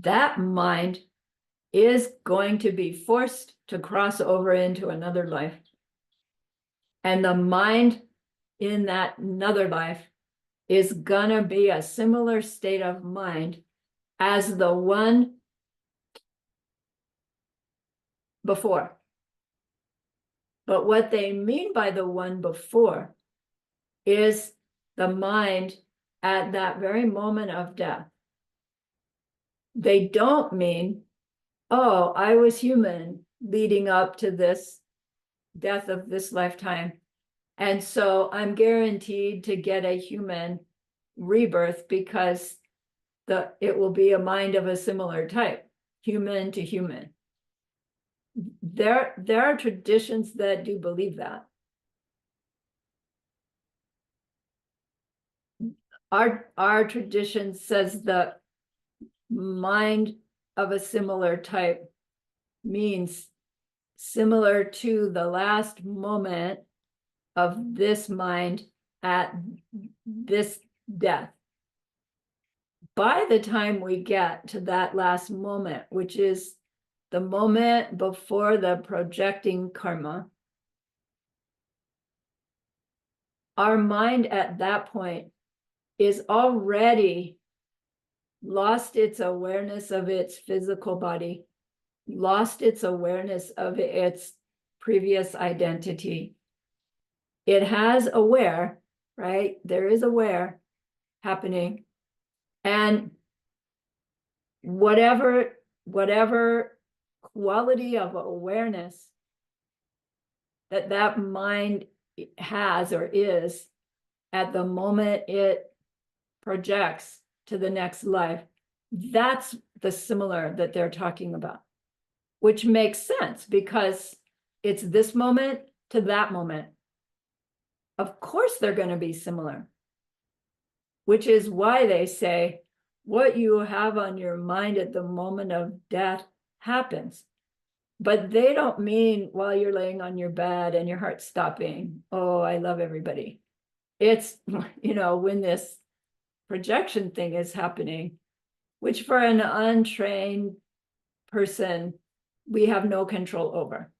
That mind is going to be forced to cross over into another life. And the mind in that another life is gonna be a similar state of mind as the one before. But what they mean by the one before is the mind at that very moment of death. They don't mean, oh, I was human leading up to this death of this lifetime, and so I'm guaranteed to get a human rebirth because it will be a mind of a similar type, human to human. There are traditions that do believe that. Our tradition says the mind of a similar type means similar to the last moment of this mind at this death. By the time we get to that last moment, which is the moment before the projecting karma, our mind at that point is already lost its awareness of its physical body, lost its awareness of its previous identity. It has aware, right? There is aware happening. And whatever quality of awareness that mind has or is at the moment it projects to the next life, that's the similar that they're talking about, which makes sense because it's this moment to that moment. Of course, they're going to be similar, which is why they say what you have on your mind at the moment of death happens. But they don't mean while you're laying on your bed and your heart's stopping. Oh, I love everybody. It's, when this projection thing is happening, which for an untrained person, we have no control over.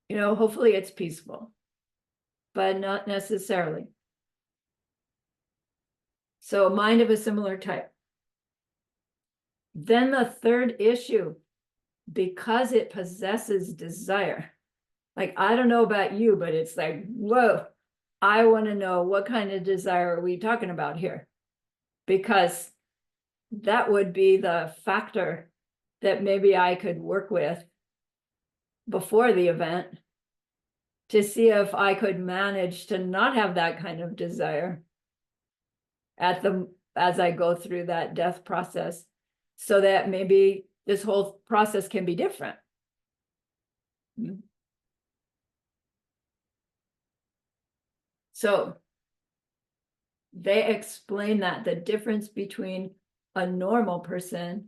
Hopefully it's peaceful, but not necessarily. So mind of a similar type. Then the third issue, because it possesses desire. Like, I don't know about you, but it's like, whoa, I want to know what kind of desire are we talking about here? Because that would be the factor that maybe I could work with before the event to see if I could manage to not have that kind of desire as I go through that death process, so that maybe this whole process can be different. So they explain that the difference between a normal person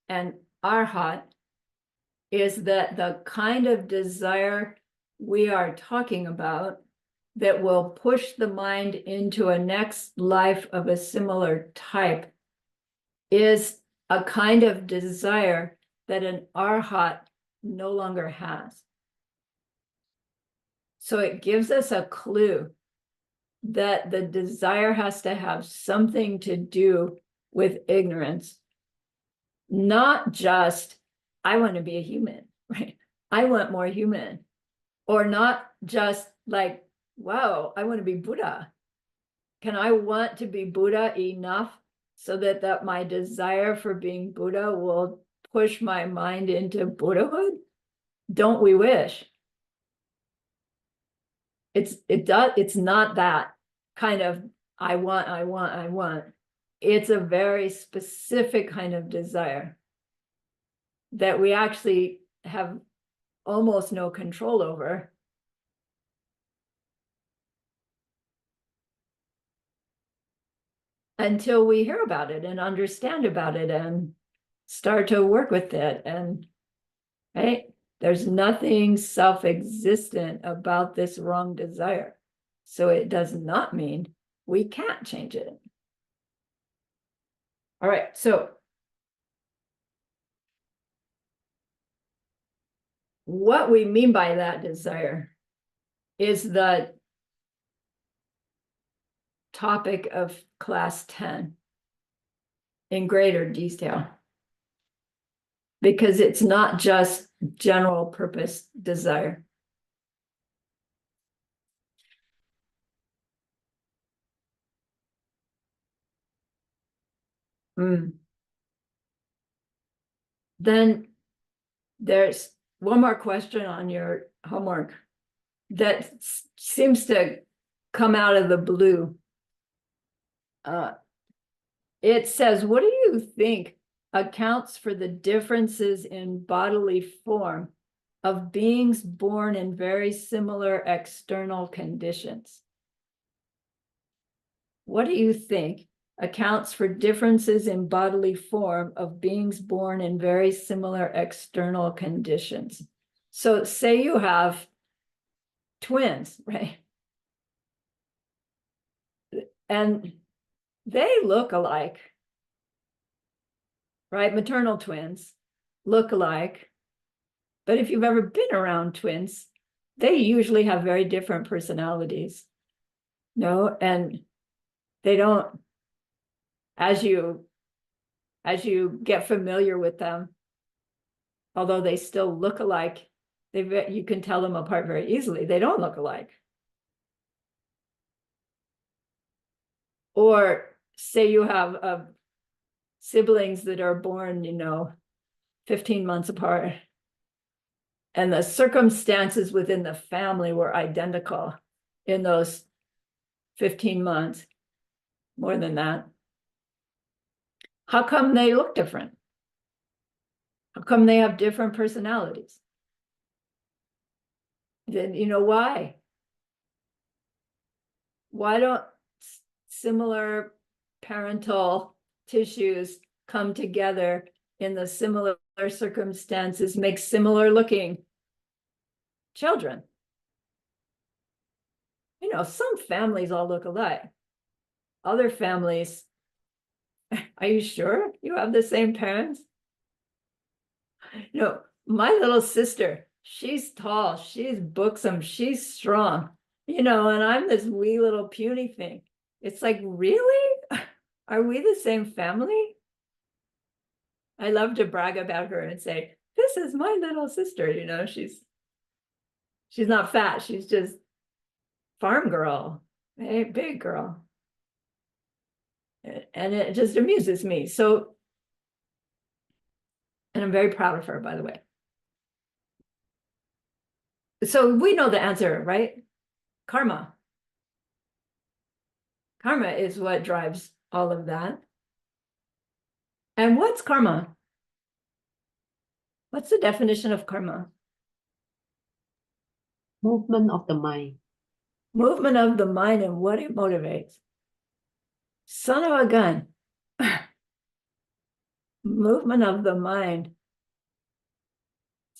and arhat is that the kind of desire we are talking about that will push the mind into a next life of a similar type is a kind of desire that an arhat no longer has. So it gives us a clue that the desire has to have something to do with ignorance, not just, I want to be a human, right? I want more human, or not just like, wow, I want to be Buddha. Can I want to be Buddha enough so that my desire for being Buddha will push my mind into Buddhahood? Don't we wish? It's not that kind of I want. It's a very specific kind of desire that we actually have almost no control over. Until we hear about it and understand about it and start to work with it. And right, there's nothing self-existent about this wrong desire. So it does not mean we can't change it. All right, so what we mean by that desire is the topic of class 10 in greater detail, because it's not just general purpose desire. Then there's one more question on your homework that seems to come out of the blue. It says, what do you think accounts for the differences in bodily form of beings born in very similar external conditions? What do you think accounts for differences in bodily form of beings born in very similar external conditions? So say you have twins, right? And they look alike, right? Maternal twins look alike. But if you've ever been around twins, they usually have very different personalities. No, and they don't, as you get familiar with them, although they still look alike, you can tell them apart very easily. They don't look alike. Or say you have a siblings that are born, 15 months apart. And the circumstances within the family were identical in those 15 months, more than that. How come they look different? How come they have different personalities? Then why? Why don't similar parental tissues come together in the similar circumstances, make similar looking children? Some families all look alike. Other families, are you sure you have the same parents? My little sister, she's tall, she's buxom, she's strong, and I'm this wee little puny thing. It's like, really? Are we the same family? I love to brag about her and say, this is my little sister. She's not fat, she's just farm girl, a big girl. And it just amuses me. And I'm very proud of her, by the way. So we know the answer, right? Karma. Karma is what drives all of that. And what's karma? What's the definition of karma?
Movement of the mind.
Movement of the mind and what it motivates. Son of a gun. Movement of the mind.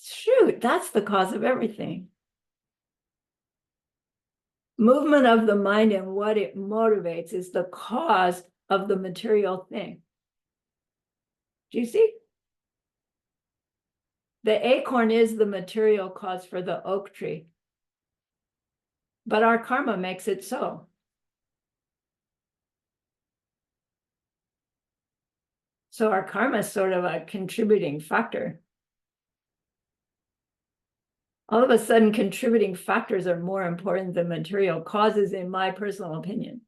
Shoot, that's the cause of everything. Movement of the mind and what it motivates is the cause of the material thing. Do you see? The acorn is the material cause for the oak tree. But our karma makes it so. So our karma is sort of a contributing factor. All of a sudden, contributing factors are more important than material causes, in my personal opinion.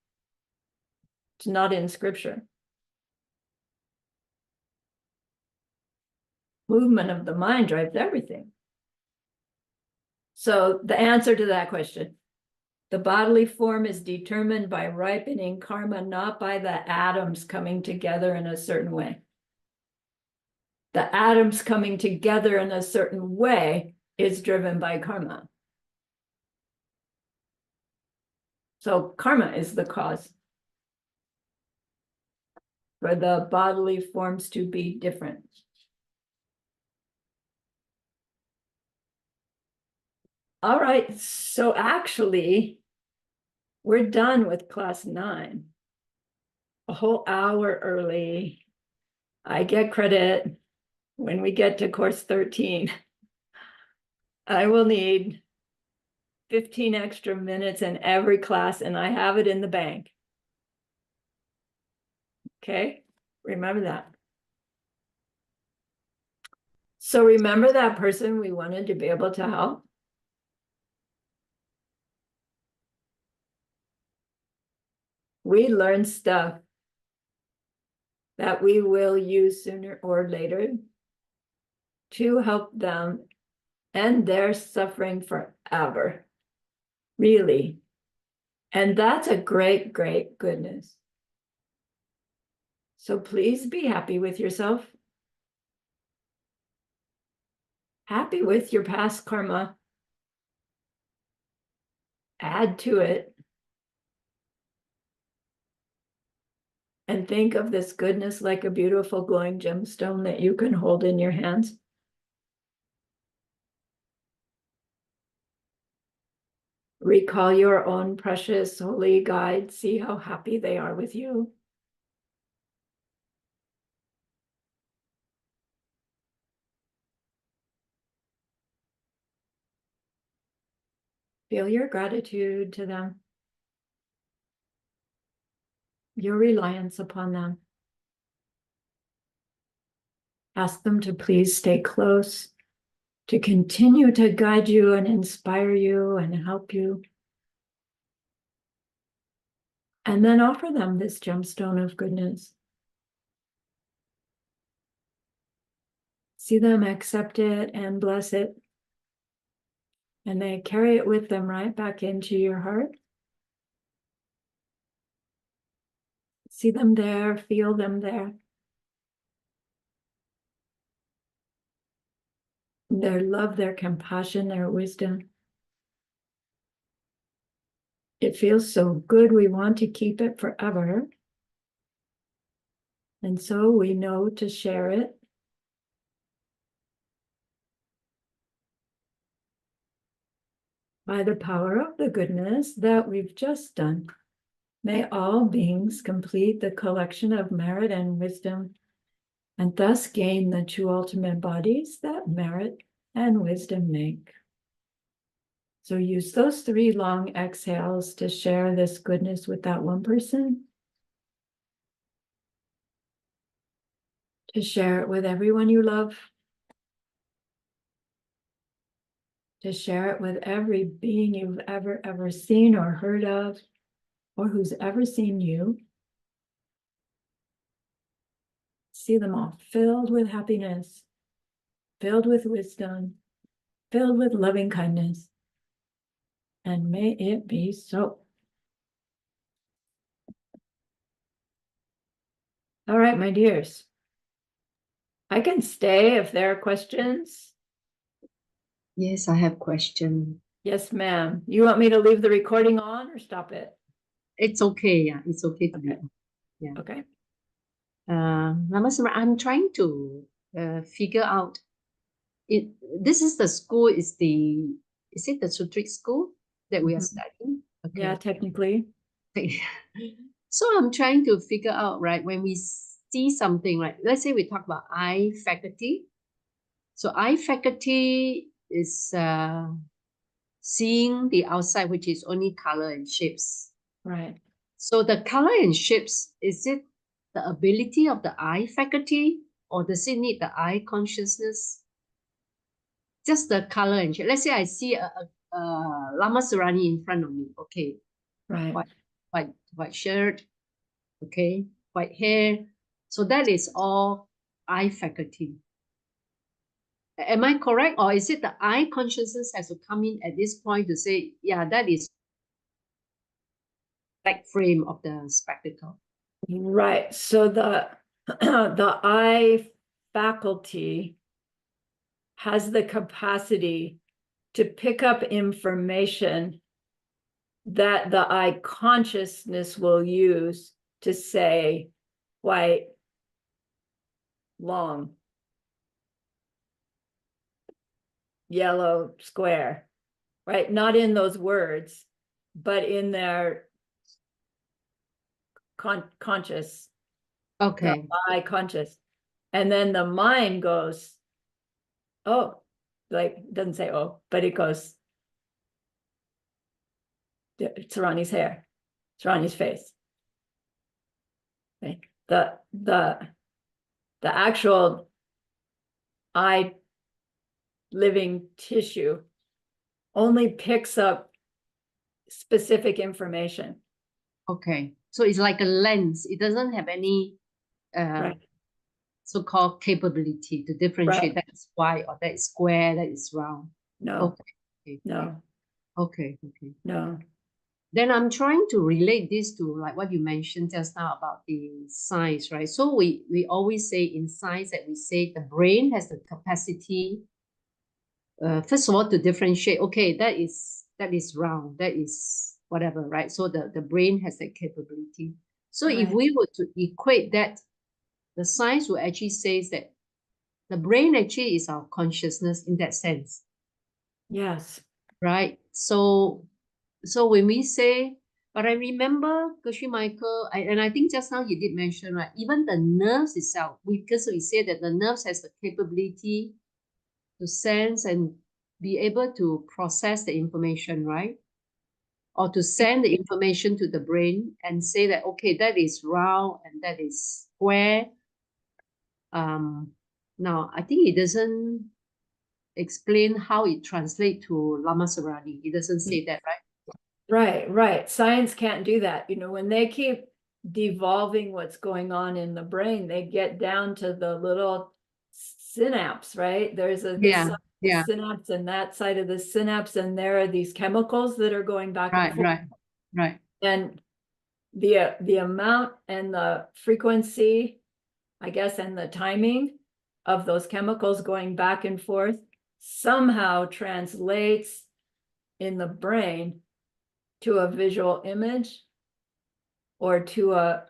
It's not in scripture. Movement of the mind drives everything. So the answer to that question, the bodily form is determined by ripening karma, not by the atoms coming together in a certain way. The atoms coming together in a certain way is driven by karma. So karma is the cause for the bodily forms to be different. All right, so actually, we're done with class 9. A whole hour early. I get credit when we get to course 13. I will need 15 extra minutes in every class, and I have it in the bank. Okay, remember that. So remember that person we wanted to be able to help? We learn stuff that we will use sooner or later to help them end their suffering forever. Really. And that's a great, great goodness. So please be happy with yourself. Happy with your past karma. Add to it. And think of this goodness like a beautiful glowing gemstone that you can hold in your hands. Recall your own precious holy guide. See how happy they are with you. Feel your gratitude to them, your reliance upon them. Ask them to please stay close, to continue to guide you and inspire you and help you. And then offer them this gemstone of goodness. See them accept it and bless it. And they carry it with them right back into your heart. See them there, feel them there. Their love, their compassion, their wisdom. It feels so good. We want to keep it forever. And so we know to share it. By the power of the goodness that we've just done. May all beings complete the collection of merit and wisdom, and thus gain the two ultimate bodies that merit and wisdom make. So use those 3 long exhales to share this goodness with that one person, to share it with everyone you love, to share it with every being you've ever seen or heard of, or who's ever seen you. See them all filled with happiness, filled with wisdom, filled with loving kindness. And may it be so. All right, my dears. I can stay if there are questions.
Yes, I have question.
Yes, ma'am. You want me to leave the recording on or stop it?
It's okay. Yeah, it's okay to be.
Okay.
Yeah.
Okay.
Lama Sarahni, I'm trying to figure out it. This is the school. Is it the Sutric school that we are
Mhm.
studying?
Yeah,
Okay.
technically.
So I'm trying to figure out, right, when we see something, right, let's say we talk about eye faculty. So eye faculty is seeing the outside, which is only color and shapes.
Right.
So the color and shapes, is it the ability of the eye faculty, or does it need the eye consciousness? Just the color and shape. Let's say I see a Lama Sarahni in front of me. Okay,
Right.
white shirt. Okay, white hair. So that is all eye faculty. Am I correct? Or is it the eye consciousness has to come in at this point to say, yeah, that is back frame of the spectacle?
Right. So the the eye faculty has the capacity to pick up information that the eye consciousness will use to say white, long, yellow, square, right? Not in those words, but in their conscious, the
Okay.
eye conscious. And then the mind goes, oh, like doesn't say oh, but it goes, Sarahni's hair, Sarahni's face. Right? The actual eye living tissue only picks up specific information.
Okay. So it's like a lens. It doesn't have any
Right.
so-called capability to differentiate
Right.
that is white or that is square, that is round.
No,
Okay.
no,
Okay.
no.
Then I'm trying to relate this to like what you mentioned just now about the science, right? So we always say in science that we say the brain has the capacity, first of all, to differentiate. Okay, that is round, that is whatever, right? So the brain has that capability. So if
Right.
we were to equate that, the science will actually says that the brain actually is our consciousness in that sense,
Yes.
right? So when we say, but I remember Gershwin Michael, and I think just now you did mention, right? Even the nerves itself, because we say that the nerves has the capability to sense and be able to process the information, right? Or to send the information to the brain and say that, okay, that is round and that is square. Now, I think it doesn't explain how it translates to Lama Sarahni. It doesn't say that, right?
Right. Science can't do that. You know, when they keep devolving what's going on in the brain, they get down to the little synapse, right? There's this
Yeah,
side of the
yeah,
synapse and that side of the synapse, and there are these chemicals that are going back and forth.
right.
And the amount and the frequency, I guess, and the timing of those chemicals going back and forth somehow translates in the brain to a visual image or to a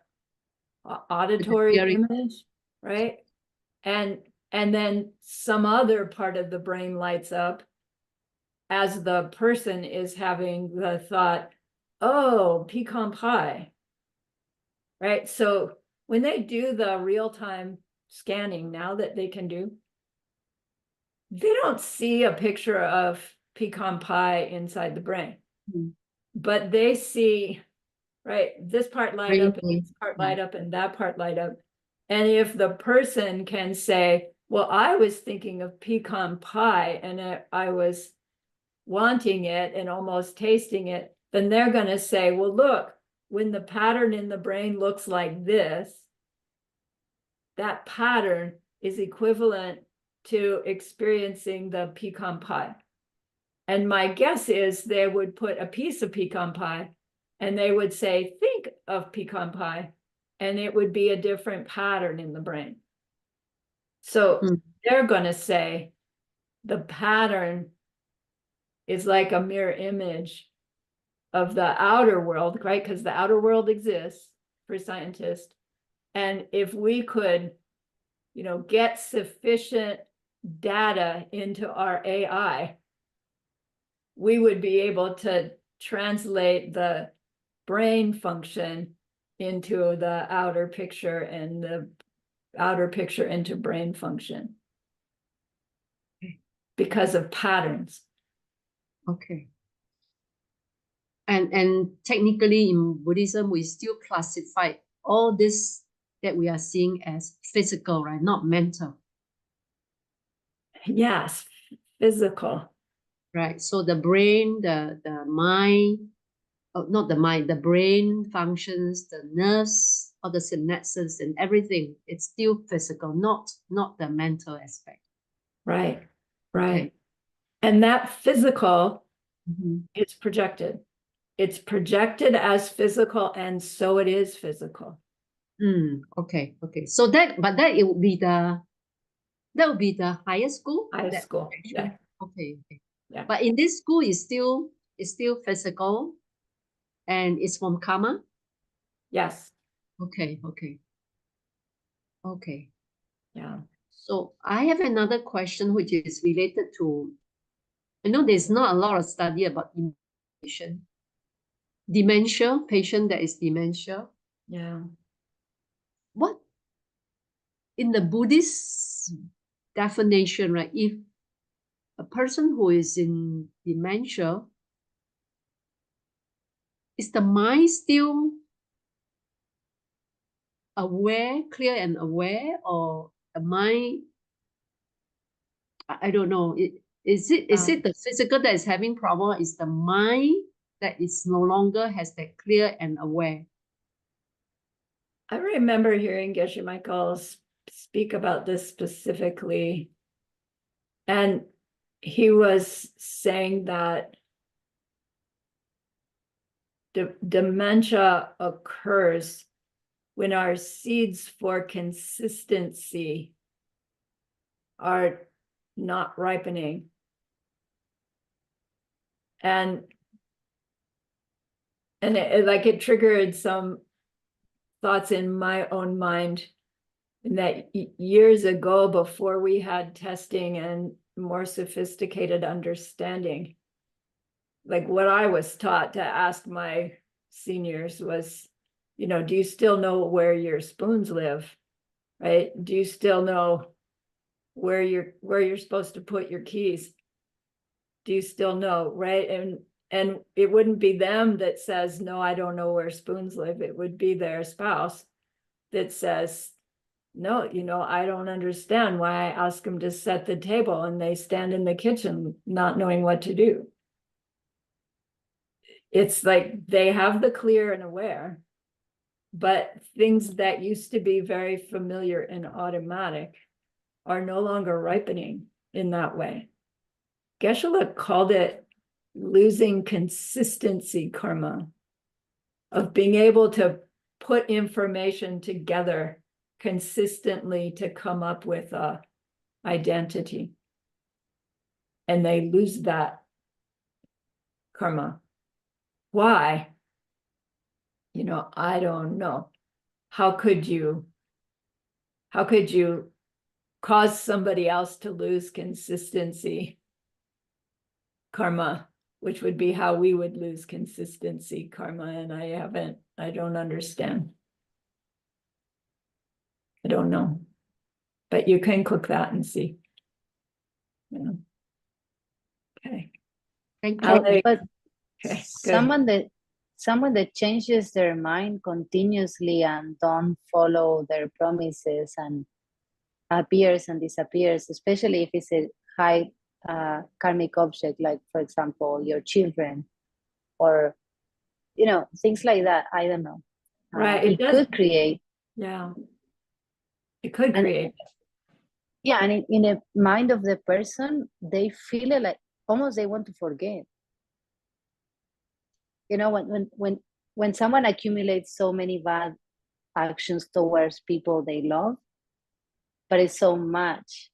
auditory
Hearing.
image, right? And then some other part of the brain lights up as the person is having the thought, oh, pecan pie, right? So when they do the real-time scanning now that they can do, they don't see a picture of pecan pie inside the brain, but they see, right, this part light up, and this part light up, and that part light up. And if the person can say, well, I was thinking of pecan pie and I was wanting it and almost tasting it, then they're going to say, well, look, when the pattern in the brain looks like this, that pattern is equivalent to experiencing the pecan pie. And my guess is they would put a piece of pecan pie and they would say, think of pecan pie, and it would be a different pattern in the brain. So they're going to say the pattern is like a mirror image of the outer world, right? Because the outer world exists for scientists. And if we could, get sufficient data into our AI, we would be able to translate the brain function into the outer picture and the outer picture into brain function because of patterns.
Okay. And technically in Buddhism, we still classify all this that we are seeing as physical, right? Not mental.
Yes, physical.
Right. So the brain, the mind, not the mind, the brain functions, the nerves, all the synapses and everything, it's still physical, not the mental aspect.
Right, right.
Okay.
And that physical is projected. It's projected as physical, and so it is physical.
Okay. So that it would be the higher school.
Higher school. Yeah.
Okay.
Yeah.
But in this school, it's still physical, and it's from karma.
Yes.
Okay.
Yeah.
So I have another question which is related to, I know there's not a lot of study about dementia, patient that is dementia.
Yeah.
What in the Buddhist definition, right? If a person who is in dementia, is the mind still aware, clear and aware, or the mind, I don't know. Is it the physical that is having problem? Is the mind that is no longer has that clear and aware?
I remember hearing Geshe Michael speak about this specifically. And he was saying that dementia occurs when our seeds for consistency are not ripening. And it triggered some thoughts in my own mind that years ago, before we had testing and more sophisticated understanding, like what I was taught to ask my seniors was, do you still know where your spoons live? Right? Do you still know where you're supposed to put your keys? Do you still know? Right? And it wouldn't be them that says, no, I don't know where spoons live. It would be their spouse that says, no, I don't understand why I ask them to set the table and they stand in the kitchen not knowing what to do. It's like they have the clear and aware, but things that used to be very familiar and automatic are no longer ripening in that way. Geshe-la called it losing consistency karma, of being able to put information together consistently to come up with a identity. And they lose that karma. Why? You know, I don't know. How could you cause somebody else to lose consistency karma, which would be how we would lose consistency karma? And I don't understand. I don't know. But you can click that and see. Yeah. Okay.
Thank you.
Alex.
But
Okay, good.
someone that changes their mind continuously and don't follow their promises and appears and disappears, especially if it's a high karmic object, like for example your children, or you know, things like that. I don't know.
Right.
It could create.
Yeah. It could
And-
create.
Yeah, and in the mind of the person, they feel it like almost they want to forget. You know, when someone accumulates so many bad actions towards people they love, but it's so much,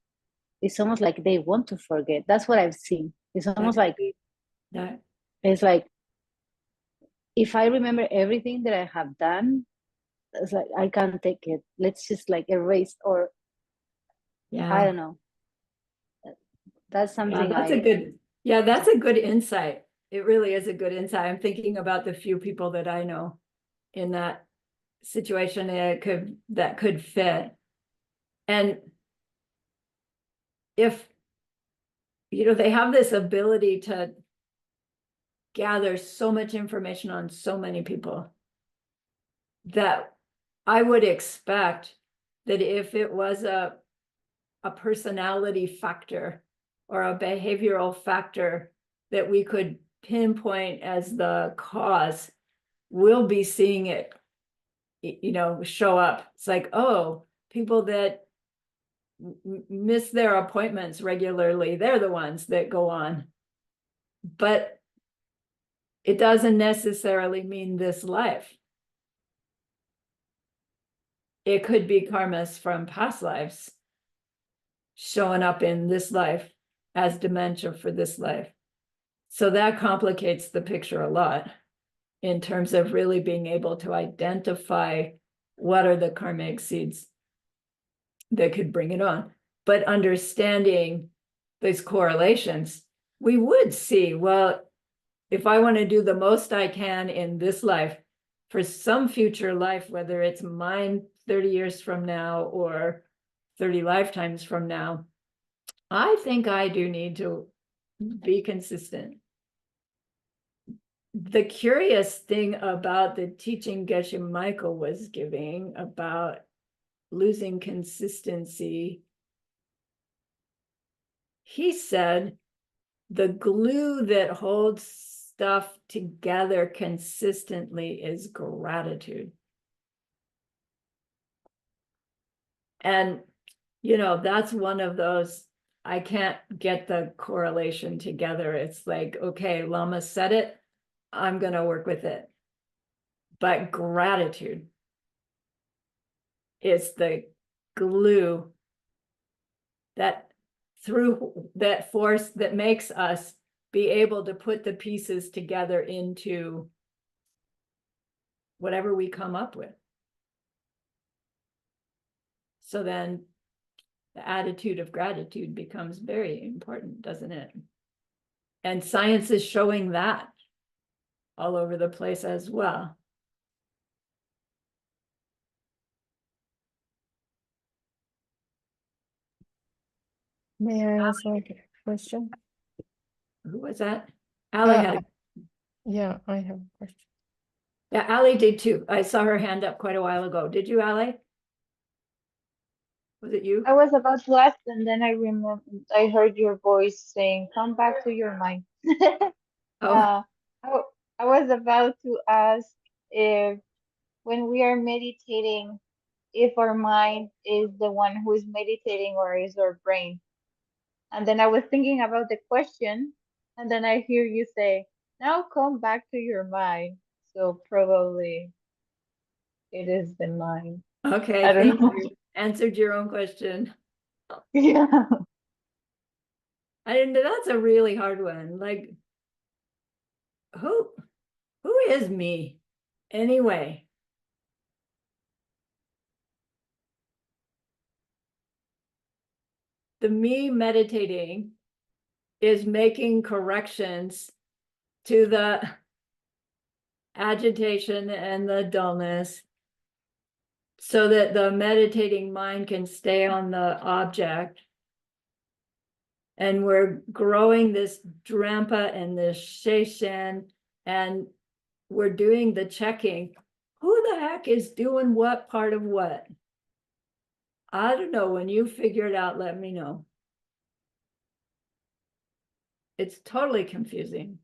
it's almost like they want to forget. That's what I've seen. It's almost like
That,
it's like if I remember everything that I have done, it's like I can't take it. Let's just like erase, or
yeah.
I don't know. That's something
that's a good insight. It really is a good insight. I'm thinking about the few people that I know in that situation that could fit. And if, you know, they have this ability to gather so much information on so many people, that I would expect that if it was a personality factor or a behavioral factor that we could pinpoint as the cause, we'll be seeing it, you know, show up. It's like, oh, people that miss their appointments regularly, they're the ones that go on. But it doesn't necessarily mean this life. It could be karmas from past lives showing up in this life as dementia for this life. So that complicates the picture a lot in terms of really being able to identify what are the karmic seeds that could bring it on. But understanding these correlations, we would see, well, if I want to do the most I can in this life for some future life, whether it's mine 30 years from now or 30 lifetimes from now, I think I do need to be consistent. The curious thing about the teaching Geshe Michael was giving about losing consistency, he said the glue that holds stuff together consistently is gratitude. And, you know, that's one of those, I can't get the correlation together. It's like, okay, Lama said it, I'm going to work with it. But gratitude is the glue that through that force that makes us be able to put the pieces together into whatever we come up with. So then the attitude of gratitude becomes very important, doesn't it? And science is showing that all over the place as well.
May I ask a question?
Who was that? Ali had a,
Yeah, I have a question.
yeah, Ali did too. I saw her hand up quite a while ago. Did you, Ali? Was it you?
I was about to ask, and then I remember I heard your voice saying, "Come back to your mind."
Oh,
I was about to ask if when we are meditating if our mind is the one who is meditating or is our brain. And then I was thinking about the question, and then I hear you say, now come back to your mind. So probably it is the mind.
Okay,
I don't
thank
know.
you. Answered your own question.
Yeah.
That's a really hard one. Like, who is me anyway? The me meditating is making corrections to the agitation and the dullness so that the meditating mind can stay on the object. And we're growing this drampa and this sheishan, and we're doing the checking. Who the heck is doing what part of what? I don't know. When you figure it out, let me know. It's totally confusing.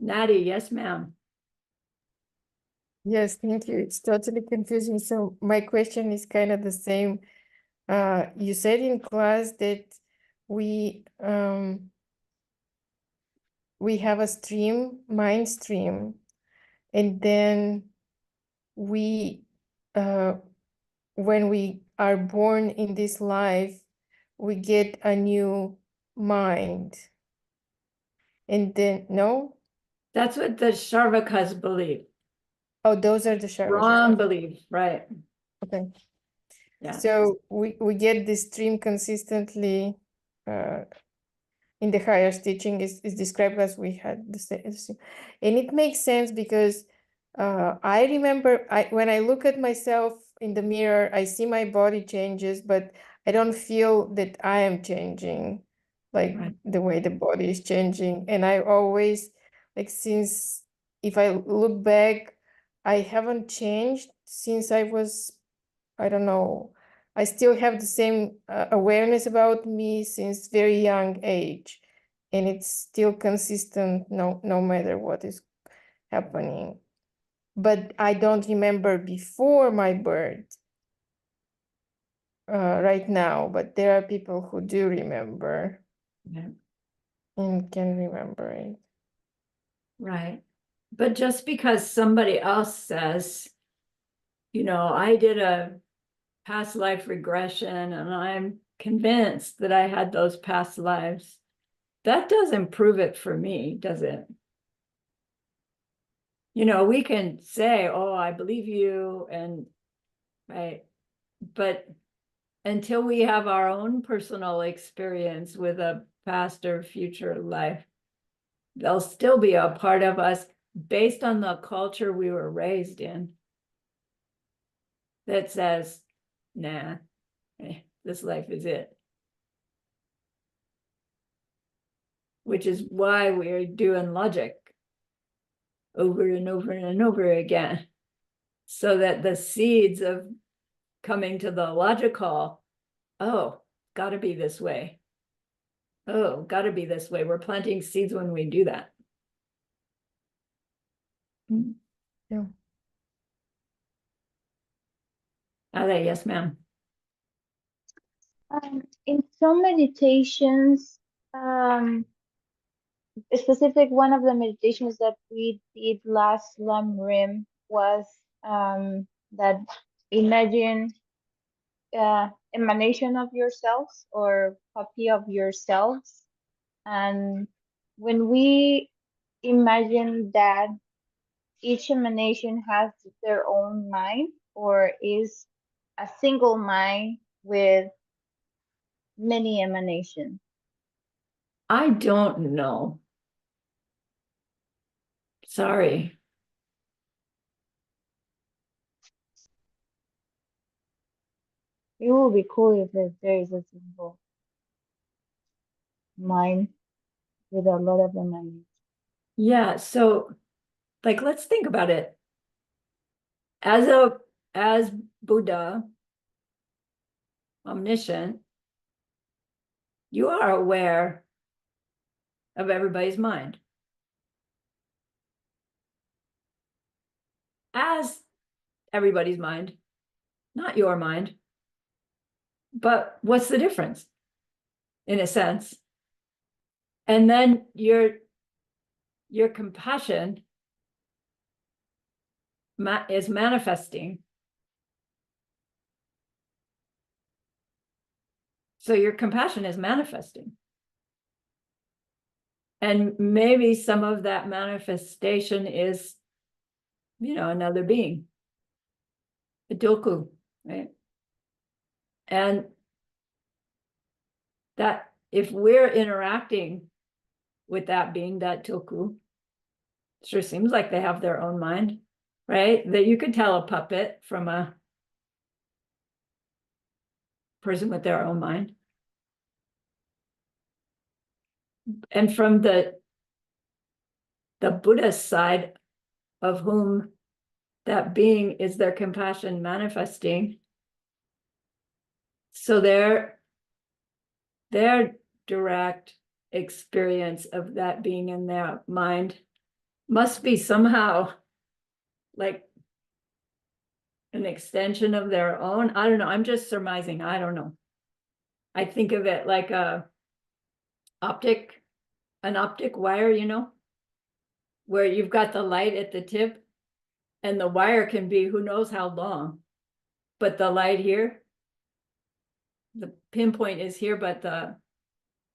Natty, yes, ma'am.
Yes, thank you. It's totally confusing. So my question is kind of the same. You said in class that we have a stream, mind stream, and then we when we are born in this life, we get a new mind. And then no?
That's what the Sharvakas believe.
Oh, those are the Sharvakas.
Wrong belief, right?
Okay.
Yeah.
So we get this stream consistently in the higher teaching is described as we had the same. And it makes sense because I remember when I look at myself in the mirror, I see my body changes, but I don't feel that I am changing like
Right.
the way the body is changing. And I always, like, since if I look back, I haven't changed since I was, I don't know, I still have the same awareness about me since very young age, and it's still consistent no matter what is happening. But I don't remember before my birth right now, but there are people who do remember
Yeah.
and can remember it.
Right. But just because somebody else says, I did a past life regression and I'm convinced that I had those past lives, that doesn't prove it for me, does it? We can say, oh, I believe you, and right, but until we have our own personal experience with a past or future life, they'll still be a part of us based on the culture we were raised in that says, nah, this life is it. Which is why we're doing logic over and over and over again, so that the seeds of coming to the logical, oh, gotta be this way. Oh, gotta be this way. We're planting seeds when we do that.
Yeah.
Ale, yes, ma'am.
In some meditations, a specific one of the meditations that we did last Lam Rim was that imagine emanation of yourselves or copy of yourselves. And when we imagine that each emanation has their own mind or is a single mind with many emanations.
I don't know. Sorry.
It would be cool if there is a single mind with a lot of emanations.
Yeah, so like let's think about it. As Buddha, omniscient, you are aware of everybody's mind. as everybody's mind, not your mind. But what's the difference? In a sense. And then your compassion is manifesting. So your compassion is manifesting. And maybe some of that manifestation is, another being, a tulku, right? And that if we're interacting with that being, that tulku, sure seems like they have their own mind, right? That you could tell a puppet from a person with their own mind. And from the Buddhist side, of whom that being is their compassion manifesting, so their direct experience of that being in their mind must be somehow like an extension of their own. I don't know. I'm just surmising. I don't know. I think of it like an optic wire, where you've got the light at the tip and the wire can be who knows how long, but the light here, the pinpoint is here, but the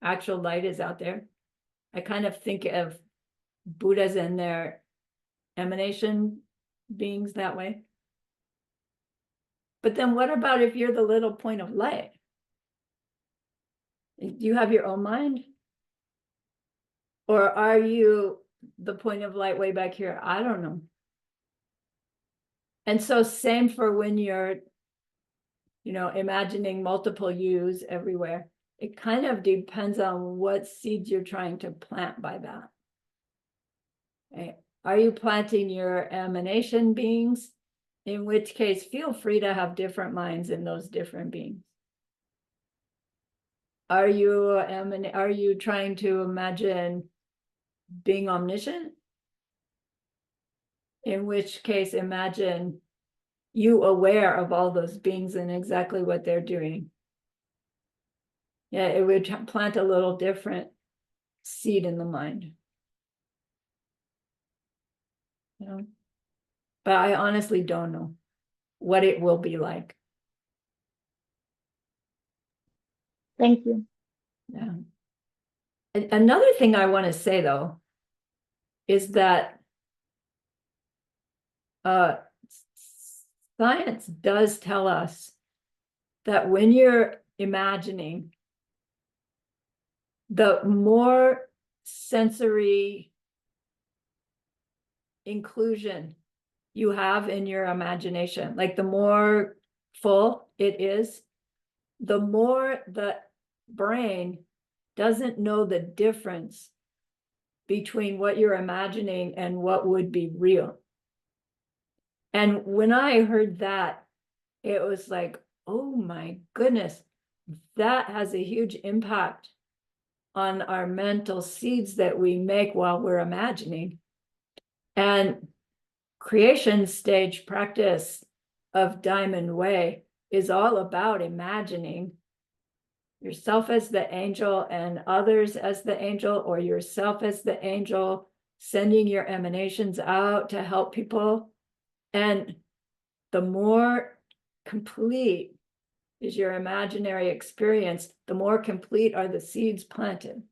actual light is out there. I kind of think of Buddhas and their emanation beings that way. But then what about if you're the little point of light? Do you have your own mind? Or are you the point of light way back here? I don't know. And so same for when you're, imagining multiple yous everywhere. It kind of depends on what seeds you're trying to plant by that. Right? Are you planting your emanation beings? In which case, feel free to have different minds in those different beings. Are you trying to imagine being omniscient? In which case, imagine you aware of all those beings and exactly what they're doing. Yeah, it would plant a little different seed in the mind. But I honestly don't know what it will be like.
Thank you.
Yeah. Another thing I want to say though is that science does tell us that when you're imagining, the more sensory inclusion you have in your imagination, like the more full it is, the more the brain doesn't know the difference between what you're imagining and what would be real. And when I heard that, it was like, oh my goodness, that has a huge impact on our mental seeds that we make while we're imagining. And creation stage practice of Diamond Way is all about imagining yourself as the angel and others as the angel, or yourself as the angel, sending your emanations out to help people. And the more complete is your imaginary experience, the more complete are the seeds planted.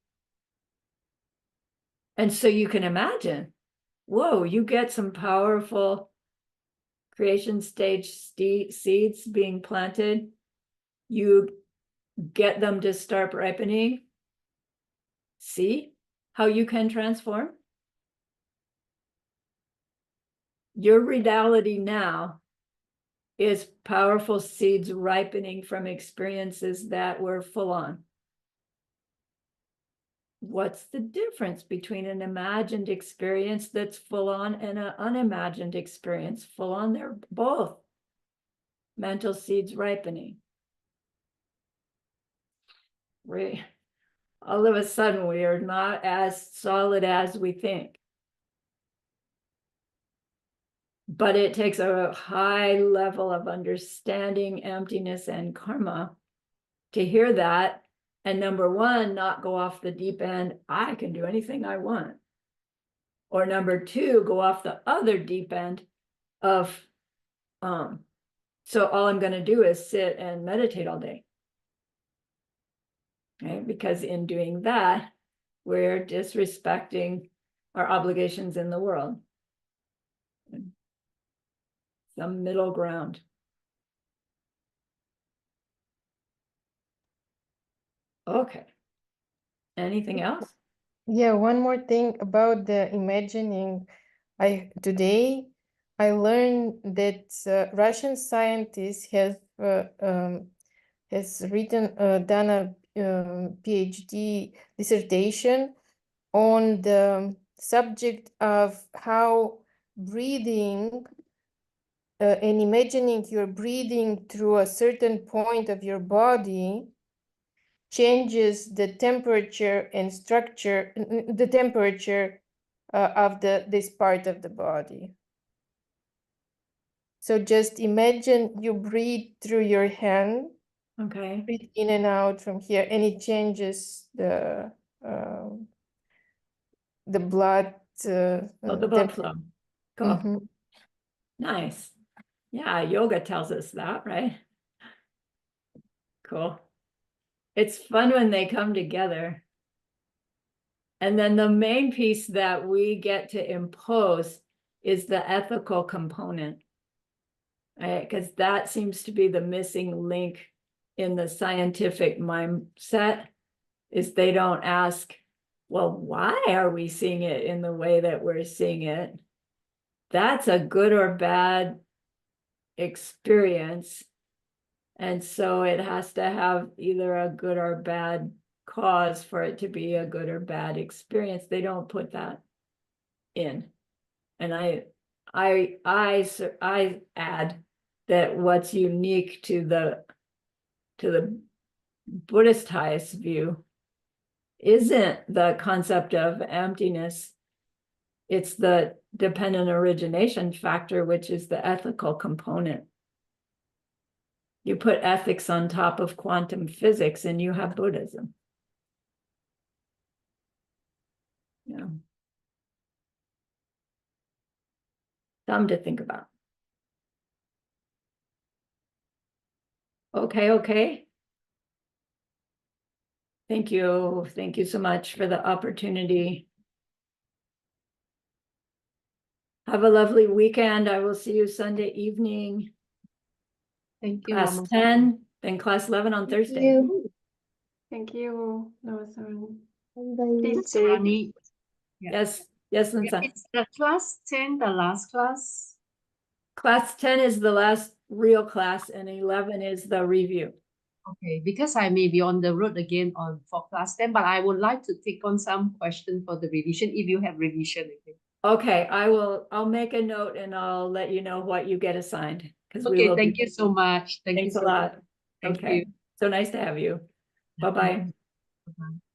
And so you can imagine, whoa, you get some powerful creation stage seeds being planted. You get them to start ripening. See how you can transform? Your reality now is powerful seeds ripening from experiences that were full on. What's the difference between an imagined experience that's full on and an unimagined experience full on? They're both mental seeds ripening. All of a sudden, we are not as solid as we think. But it takes a high level of understanding emptiness and karma to hear that. And number one, not go off the deep end, I can do anything I want. Or number two, go off the other deep end of, so all I'm going to do is sit and meditate all day. Okay? Because in doing that, we're disrespecting our obligations in the world. Some middle ground. Okay. Anything else?
Yeah, one more thing about the imagining. Today I learned that Russian scientist has done a PhD dissertation on the subject of how breathing and imagining you're breathing through a certain point of your body changes the temperature and structure, the temperature of this part of the body. So just imagine you breathe through your hand,
Okay.
breathe in and out from here, and it changes the blood.
Oh, the blood flow. Cool.
Mhm.
Nice. Yeah, yoga tells us that, right? Cool. It's fun when they come together. And then the main piece that we get to impose is the ethical component, right? Because that seems to be the missing link in the scientific mindset, is they don't ask, well, why are we seeing it in the way that we're seeing it? That's a good or bad experience. And so it has to have either a good or bad cause for it to be a good or bad experience. They don't put that in. And I add that what's unique to the Buddhist highest view isn't the concept of emptiness. It's the dependent origination factor, which is the ethical component. You put ethics on top of quantum physics and you have Buddhism. Yeah. Something to think about. Okay. Thank you. Thank you so much for the opportunity. Have a lovely weekend. I will see you Sunday evening.
Thank you,
Class
Lama.
10, then class 11 on Thursday.
Thank you, Lama Sarahni.
Bye.
Please stay.
Sarahni,
Yes,
yeah,
Linsa.
it's the class 10, the last class.
Class 10 is the last real class and 11 is the review.
Okay, because I may be on the road again for class 10, but I would like to take on some question for the revision if you have revision again.
Okay, I'll make a note and I'll let you know what you get assigned. Because we
Okay,
will
thank you so much. Thank you
Thanks a
so much.
lot.
Thank
Okay,
you.
so nice to have you. Bye-bye.
Bye-bye.